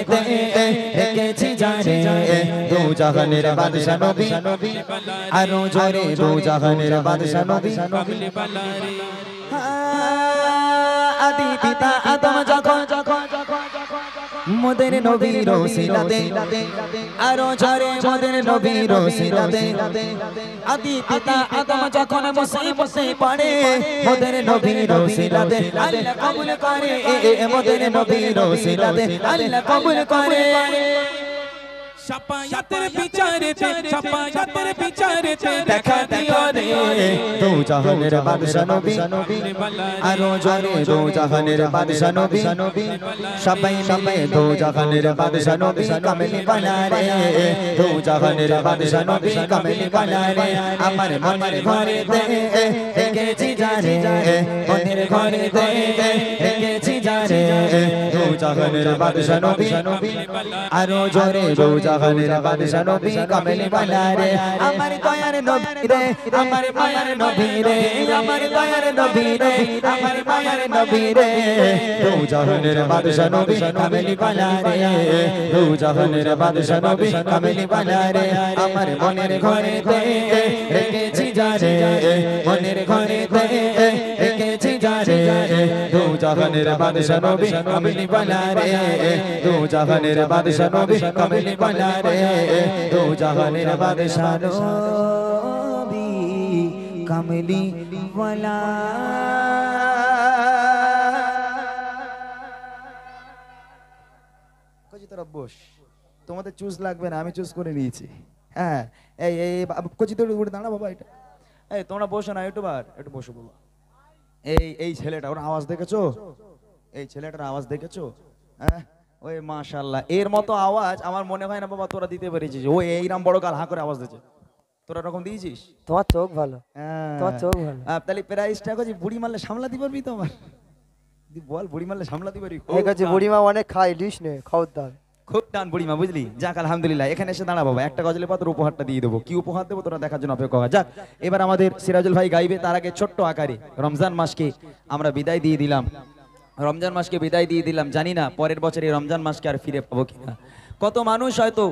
রেখেছি যারে দু জাহানের বাদশা নবী, আরো জোরে দু জাহানের বাদশা নবী। আদি পিতা আদম যখন মোদের নবীর ওসিলাতে, আরো জোরে মোদের নবীর ওসিলাতে। আদি পিতা আদম যখন বসে বসে পড়ে মোদের নবীর ওসিলাতে, আল্লাহ কবুল করে মোদের নবীর ওসিলাতে, আল্লাহ কবুল করে। শাফায়াতের বিচারেতে, শাফায়াতের বিচারেতে দেখা দিও রে দু জাহানের বাদশা নবী, আরো জোরে দু জাহানের বাদশা নবী, সবাই মিলে দু জাহানের বাদশা নবী, কামেলি বানা রে দু জাহানের বাদশা নবী, কামেলি বানা রে। আমার মনের ঘরে রেখেছি যারে, মনের ঘরে রেখেছি যারে দু জাহানের বাদশা নবী, আরো জোরে দু জাহানের বাদশা নবী, কামেলি বানা রে। আমার দয়ার নবী রে, আমার মায়ার নবী রে, আমার দয়ার নবী রে, আমার মায়ার নবী রে দু জাহানের বাদশা নবী, কামেলি বানা রে দু জাহানের বাদশা নবী, কামেলি বানা রে। আমার মনের ঘরে রেখেছি যারে, মনের ঘরে রেখেছি যারে দু জাহানের বাদশা নবী, কামেলি বানা রে দু জাহানের বাদশা নবী, কামেলি বানা রে দু জাহানের বাদশা নবী, কামেলি বানা। তোরা বস, তোমাদের চুজ লাগবে না, আমি চুজ করে নিয়েছি। হ্যাঁ এই এই কচি তো উঠে দাঁড়া বাবা, এটা এই তোমরা বসো না, একটু বসো বাবা। এই ছেলেটা, ওর আওয়াজ দেখেছো? এই ছেলেটার আওয়াজ দেখেছো? হ্যাঁ ওই মাশাআল্লাহ, এর মতো আওয়াজ আমার মনে হয় না বাবা তোরা দিতে পেরেছিস। ওই এইরাম বড় গাল হাঁ করে আওয়াজ দিচ্ছে, তোরা এরকম দিয়েছিস? তোমার চোখ ভালো, তোমার চোখ ভালো। তাহলে প্রাইসটা করছি, বুড়ি মারলে সামলাতে পারবি তো আমার? বল, বুড়ি মারলে সামলাতে পারবি? ঠিক আছে, বুড়িমা অনেক খায়, লিস নে, খাওয়ার দাও। খুব টান বুড়িমা, বুঝলি? যাক আলহামদুলিল্লাহ, এখানে এসে দাঁড়া বাবা, একটা গজলে পাত্র উপহারটা দিয়ে দেবো। কি উপহার দেবো তোরা দেখার জন্য অপেক্ষা কর। যাক, এবার আমাদের সিরাজুল ভাই গাইবে, তার আগে ছোট্ট আকারে রমজান মাসকে আমরা বিদায় দিয়ে দিলাম। রমজান মাসকে বিদায় দিয়ে দিলাম, জানি না পরের বছর এই রমজান মাসকে আর ফিরে পাবো কিনা। কত মানুষ হয়তো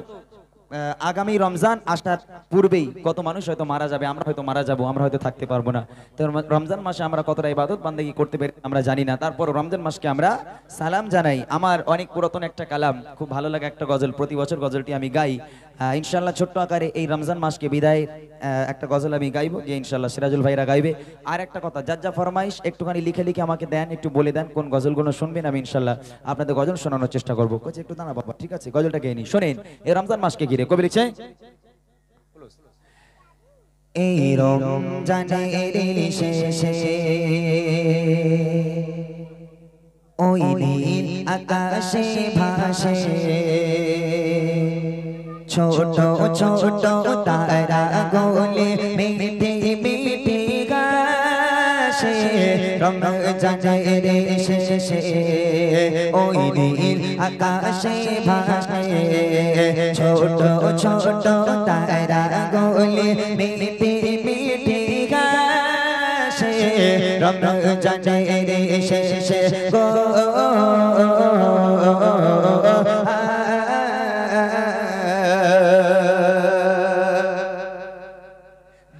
আগামী রমজান আসার পূর্বেই কত মানুষ হয়তো মারা যাবে, আমরা হয়তো মারা যাব, আমরা হয়তো থাকতে পারবো না। তো রমজান মাসে আমরা কতটা ইবাদত বান্দেগি করতে পারি আমরা জানি না, তারপর রমজান মাসকে আমরা সালাম জানাই। আমার অনেক পুরাতন একটা কালাম, খুব ভালো লাগে একটা গজল, প্রতি বছর গজলটি আমি গাই। ইনশাল্লাহ ছোট্ট আকারে এই রমজান মাসকে বিদায় একটা গজল আমি গাইবো, যে ইনশাল্লাহ সিরাজুল ভাইরা গাইবে। আর একটা কথা, যার যা ফরমাইশ একটুখানি লিখে লিখে আমাকে দেন, একটু বলে দেন কোন গজলগুলো শুনবেন, আমি ইনশাল্লাহ আপনাদের গজল শোনানোর চেষ্টা করবো। একটু দাঁড়া বাবা, ঠিক আছে, গজলটা গেয়ে নি, শোনেন। এই রমজান মাসকে ঘিরে কবি লিখছে, এই রমজানের শেষে ওই নীল আকাশে ভাসে ছোট ছোট তারা গোলে মিটে মিটে গাছে রমজানের শেষে ওই নীল আকাশে ভাসে ছোট ছোট তারা গোলে মিটে মিটে গাছে রমজানের শেষে গো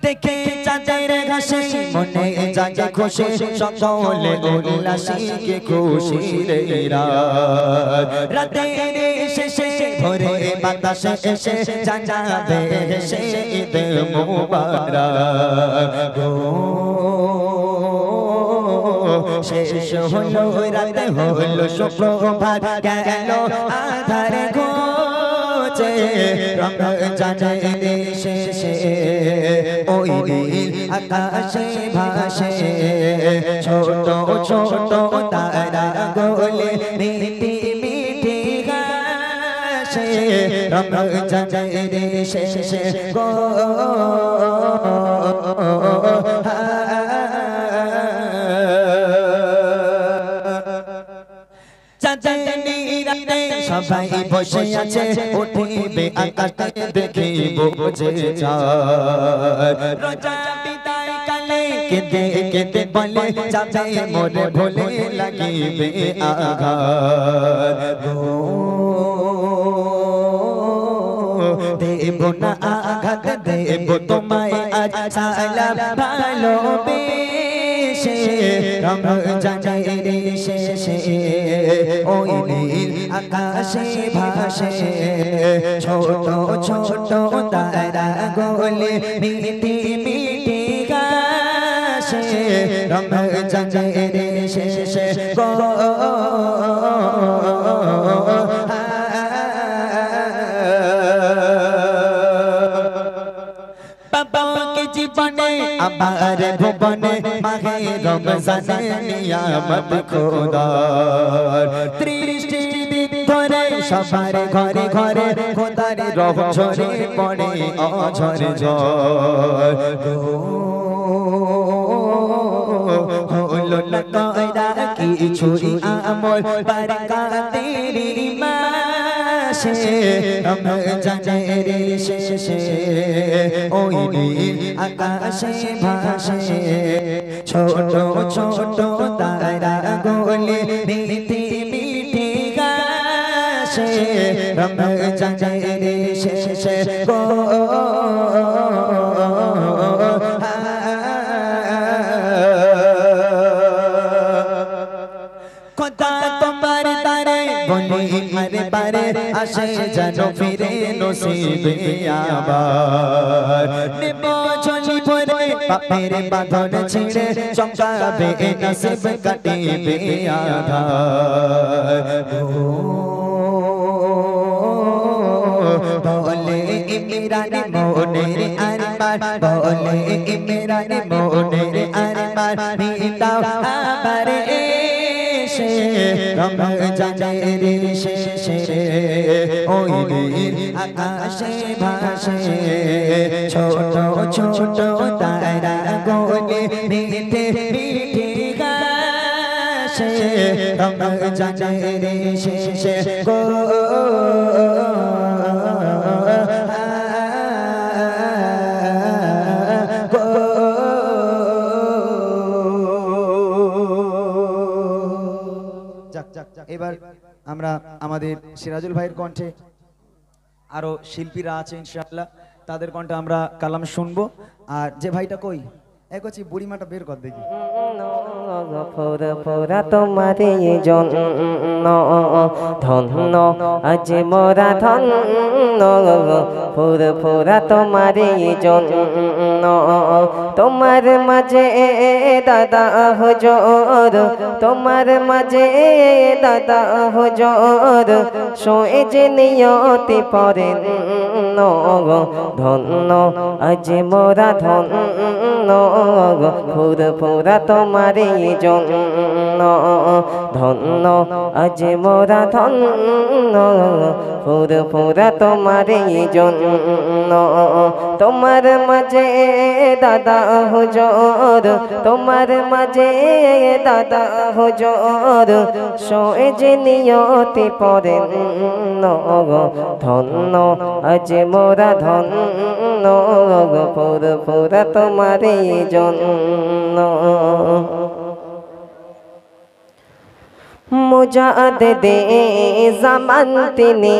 দেখে চাঁদের ঘাসে মনে জাগে খুশি সকলে উল্লাসে খুশি রে রাতের শেষে ভোরে বাতাসে এসে জানাবে সে ঈদ মুবারক গো শেষ হলো রাতে হলো সুপ্রভাত গেল আধার ঘুচে রমজানের শেষে ওই নীল আকাশে ভাসে ছোট ছোট তারা গোলে মিটি মিটি গাছে রমজানের শেষে গো সবাই বসে আছে উঠিবে আকাশে দেখিব যে চাঁদ রোজা বিদায় কালে কেঁদে কেঁদে বলে যাবে মোরে ভুলে লাগিবে আঘাত দেব না আঘাত দেব তোমায় আজ সালাম ভালোবেসে রমজানের শেষে ওই নীল আকাশে ভাসে ছোট ছোট তারা গোলে মিটি মিটি গাছে রমজানের শেষে গো জীবনে আমার ভুবনে মাহে রমজানে নিয়ামত খোদার দৃষ্টি ধরে সবার ঘরে ঘরে খোদার রহম ঝরে পড়ে অঝরে ঝড় হলো না কয়রা কিছুই আমল বারাকাতের মাসে রমজানের শেষে ওই নীল আকাশে ভাসে ছোট ছোট তারা গোলে মিটি মিটি গাছে রমজানের শেষে গো খোদা তোমার তারে বলি বারে বারে আসে যেন ফিরে নসিবে আবার নেব ঝুলি ভরে পাপের বাঁধন ছিঁড়ে চমকাবে নসিব কাটিবে আধার ইমরান মোনের আরমান বলে ইমরান মোনের আরমান মিটাও আবার এসে রমজানের শেষে ওই নীল আকাশে ভাসে ছোট ছোট তারা গোলে মিঠে মিঠে গাছে রমজানের শেষে গো এবার আমরা আমাদের সিরাজুল ভাইয়ের কণ্ঠে আরো শিল্পীরা আছে ইনশাআল্লাহ তাদের কণ্ঠে আমরা কালাম শুনবো আর যে ভাইটা কই এক হচ্ছে বুড়িমাটা বের কর দেখি পুরা তোমারে জন্য ধন্য আজ মোরা ধন্য পুরা তোমারে জন্য তোমার মাঝে দাদা হুজুর তোমার মাঝে দাদা হুজুর শোয়ে যে নিয়তি পড়েন ধন্য আজ মোরা ধন্য পুরা তোমারে জন্য ধন্য আজ মোরা ধন্য পুরা তোমারে জন্য তোমার মাঝে দাদা হুজুর তোমার মাঝে দাদা হুজুর শোয়ে যে নিয়তি পড়েন ধন্য আজ মোরা ধন্য পুরা তোমারে জন্য মুজাদ্দিদে জামান তিনি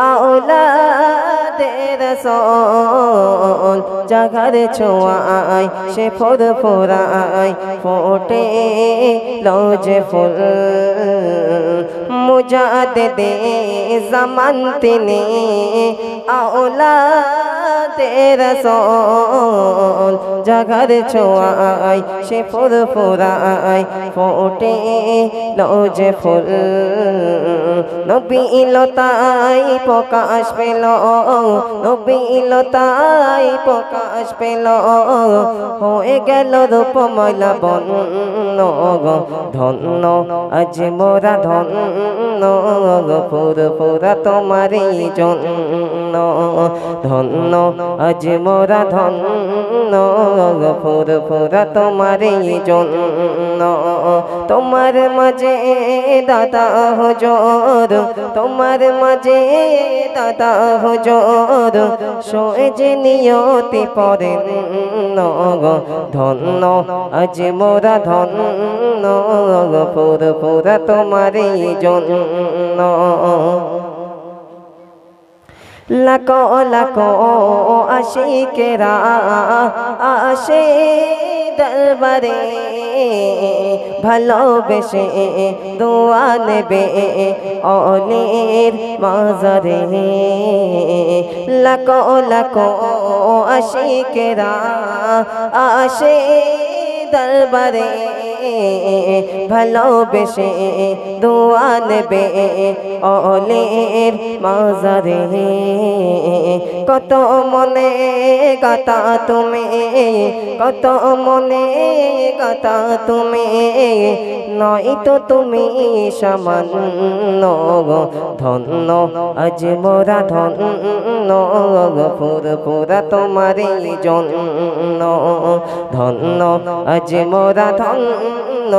আওলাদে রাসূল জাগার ছোঁয়ায় সে ফুরফুরায় ফোটে লজে ফুল মুজাদ্দিদে জামান তিনি আওলাদে রাসূল জাগার ছোঁয়ায় সে ফুরফুরায় ফোটে লজে ফুল নবী লতাই প্রকাশ পেল নবী লতাই প্রকাশ পেল হয়ে গেল রূপময় লাবণ্য ধন্য আজ মোরা ধন্য পুরা তোমারে জন্য ধন্য আজ মোরা ধন্য পুরা তোমারে জন্য তোমার মাঝে দাদা হুজুর তোমার মাঝে দাদা হুজুর শোয়ে যে নিয়তি পড়েন ধন্য আজ মোরা ধন্য পুরা তোমারে জন্য লাখো লাখো আশিকেরা আসে দরবারে ভালোবেসে দোয়া নেবে অলির মাজারে লাখো লাখো আশিকেরা আসে দরবারে ভালোবেসে দোয়া নেবে অলির মাজারে কত মনে গাতা তুমি কত মনে গাতা তুমি নয় তো তুমি সামান্য ধন্য আজ মোরা ধন্য পুরা তোমারে জন্য ধন্য আজ মোরা ধন্য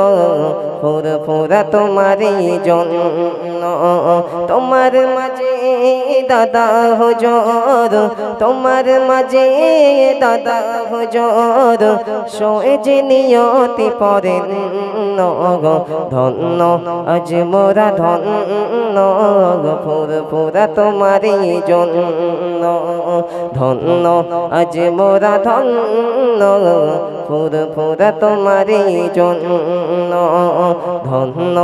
পুরা তোমারে জন্য তোমার মাঝে দাদা হুজুর তোমার মাঝে দাদা হুজুর শোয়ে যে নিয়তি পড়েন ধন্য আজ মোরা ধন্য পুরা তোমারে জন্য ধন্য আজ মোরা ধন্য পুরা তোমারে জন্য ধন্য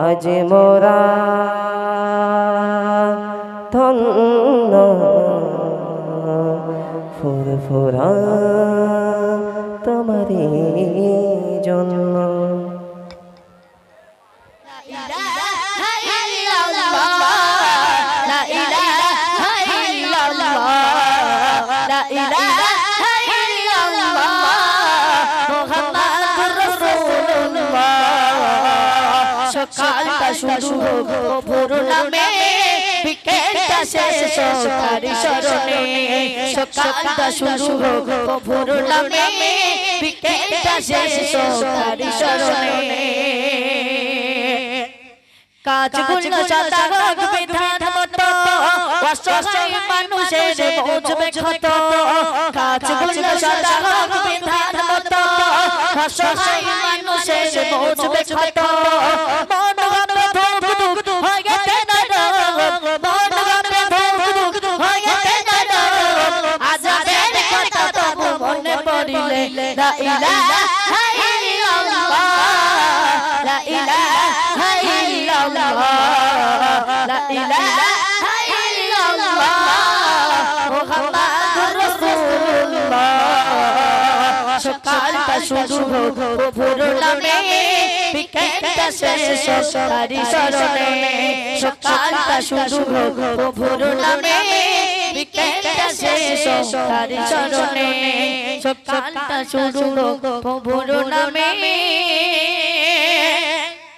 আজ মোরা ধন্য ফুরফুরা তোমারে জন্য La ilaha illallah শুরু হোক প্রভুর নামে বিকেলটা শেষ হোক তারি শরণে সকালটা শুরু হোক প্রভুর নামে বিকেলটা শেষ হোক তারি শরণে কাজগুলো সাদা হোক বিধান মতো অসহায় মানুষের পৌঁছবে ক্ষত কাজগুলো সাদা হোক বিধান মতো অসহায় মানুষের পৌঁছবে ক্ষত মন হবে ধুক ধুক হয়ে গেছে নরক মন হবে ধুক ধুক হয়ে গেছে নরক আজাদের কথা তবু মনে পড়িলে লা ইলাহা ইল্লাল্লাহ লা ইলাহা ইল্লাল্লাহ লা ইলাহা ইল্লাল্লাহ মুহাম্মাদুর রাসূলুল্লাহ সকালটা শুরু হোক প্রভুর নামে বিকেলটা শেষ হোক তারি শরণে সকালটা শুরু হোক প্রভুর নামে বিকেলটা শেষ হোক তারি শরণে সকালটা শুরু হোক প্রভুর নামে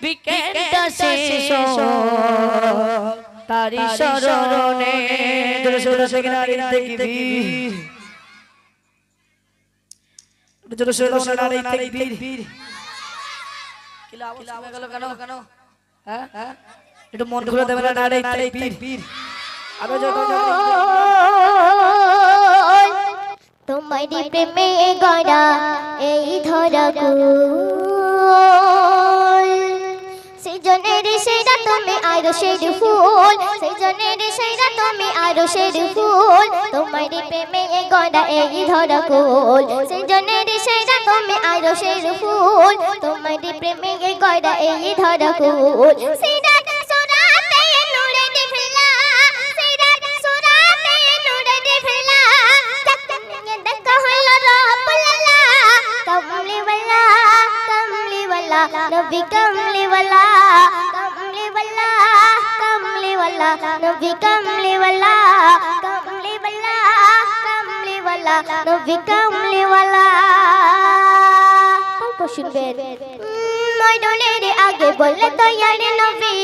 বিকেলটা শেষ হোক তারি শরণে জোরে জোরে নারী তাকবীর জোরে জোরে নারী তাকবীর কি আওয়াজ হয়ে গেল কেন হ্যাঁ একটু মন খুলে দেবেন নারী তাকবীর আরো জোরে তোমারি প্রেমে গড়া এই ধরাকুল সেজনের সেরা তুমি আরশের ফুল সেজনের সেরা তুমি আরশের ফুল তোমারি প্রেমে গড়া এই ধরাকুল সেজনের সেরা তুমি আরশের ফুল তোমারি প্রেমে গড়া এই ধরাকুল সেরা সুরাতে নূরে দিফলা সেরা সুরাতে নূরে দিফলা তকনিয়ে দেখা হল রব্বুল্লাহ কমলি ওয়ালা নবী কমলি ওয়ালা কমলি ওয়ালা কমলি ওয়ালা নবী কমলি ওয়ালা কমলি ওয়ালা কমলি ওয়ালা নবী কমলি ওয়ালা শুনবেন ময়দানের আগে বললে দয়ার নবী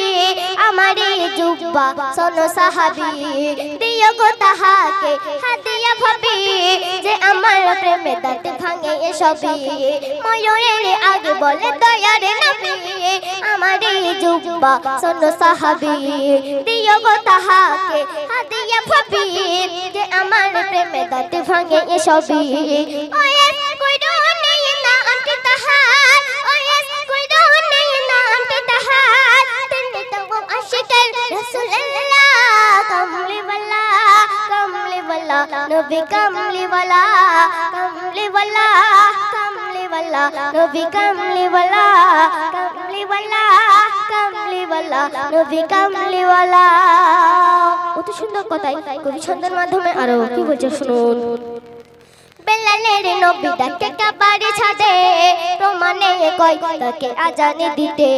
আমারে জুব্বা সোনো সাহাবী দিও গো তাহাকে হাদিয়া ভাবি যে আমার প্রেমে দাঁত ভাঙে সবই ময়দানের আগে বললে দয়ার নবী আমারে জুব্বা সোনো সাহাবী দিও গো তাহাকে হাদিয়া ভাবি যে আমার প্রেমে দাঁত ভাঙে সবই ওয়ে কইরো নেই না আনতে তাহার ওয়ে কইরো নেই না আনতে তাহার তেনে তো আশিকের রাসূলুল্লাহ কমলি ওয়ালা নবী কমলি ওয়ালা কমলি ওয়ালা কমলি ওয়ালা নবী কমলি ওয়ালা কমলি ওয়ালা কমলি ওয়ালা নবী কমলি ওয়ালা কত সুন্দর কথাই কবি ছন্দের মাধ্যমে আরো কি বলছে শুনুন বেলালের নবী ডাকে কাবারে ছাদে প্রমাণে কই তাকে আজানে দিতে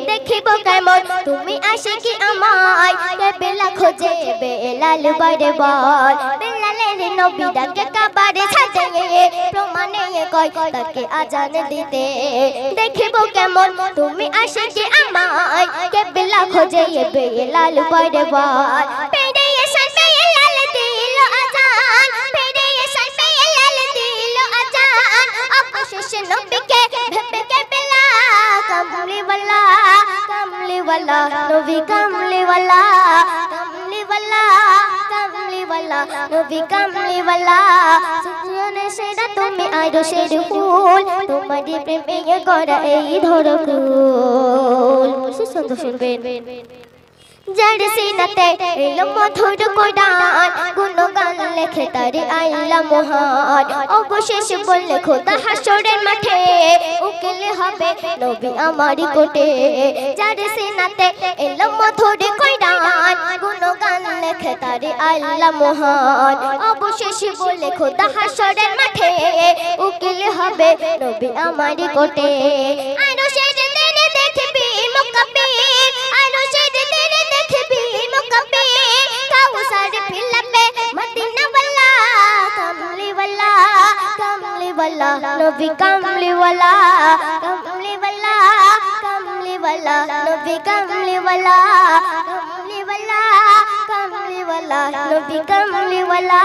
দেখিব কেমন তুমি আশিকি আমায় কে বেলা খোঁজে বেলাল বারে বার বেলালের নবী ডাকে কাবারে ছাদে প্রমাণে কই তাকে আজানে দিতে দেখিব কেমন তুমি আশিকি আমায় কে বেলা খোঁজে বেলাল বারে বার পেড়ে এসে বেলাল দিল আজান পেড়ে এসে শেষে নবীকে ভেবে কে বেলা কমলি ওয়ালা নবী কমলি ওয়ালা কমলি ওয়ালা কমলি ওয়ালা নবী কমলি ওয়ালা সুজনে সেরা তুমি আরশের ফুল তোমারি প্রেমে গড়া এই ধরাকুল সুন্দর শুনবেন যার সিনাতে এলো মধুর কোরআন গুণগান লেখে তারে আল্লাহ মহান অবশেষ বললে খোদা হাসরের মাঠে উকিল হবে নবী আমারই কোটে যার সিনাতে এলো মধুর কোরআন গুণগান লেখে তারে আল্লাহ মহান অবশেষ বললে খোদা হাসরের মাঠে উকিল হবে নবী আমারই কোটে আরশের দিনে দেখবি মুকাব্বির আরশের দিনে দেখবি মুকাব্বির কাউসার ফিলাবে মদিনা ওয়ালা কমলি ওয়ালা নবী কমলি ওয়ালা কমলি ওয়ালা নবী নবী কামলিওয়ালা কামলিওয়ালা কামলিওয়ালা নবী কামলিওয়ালা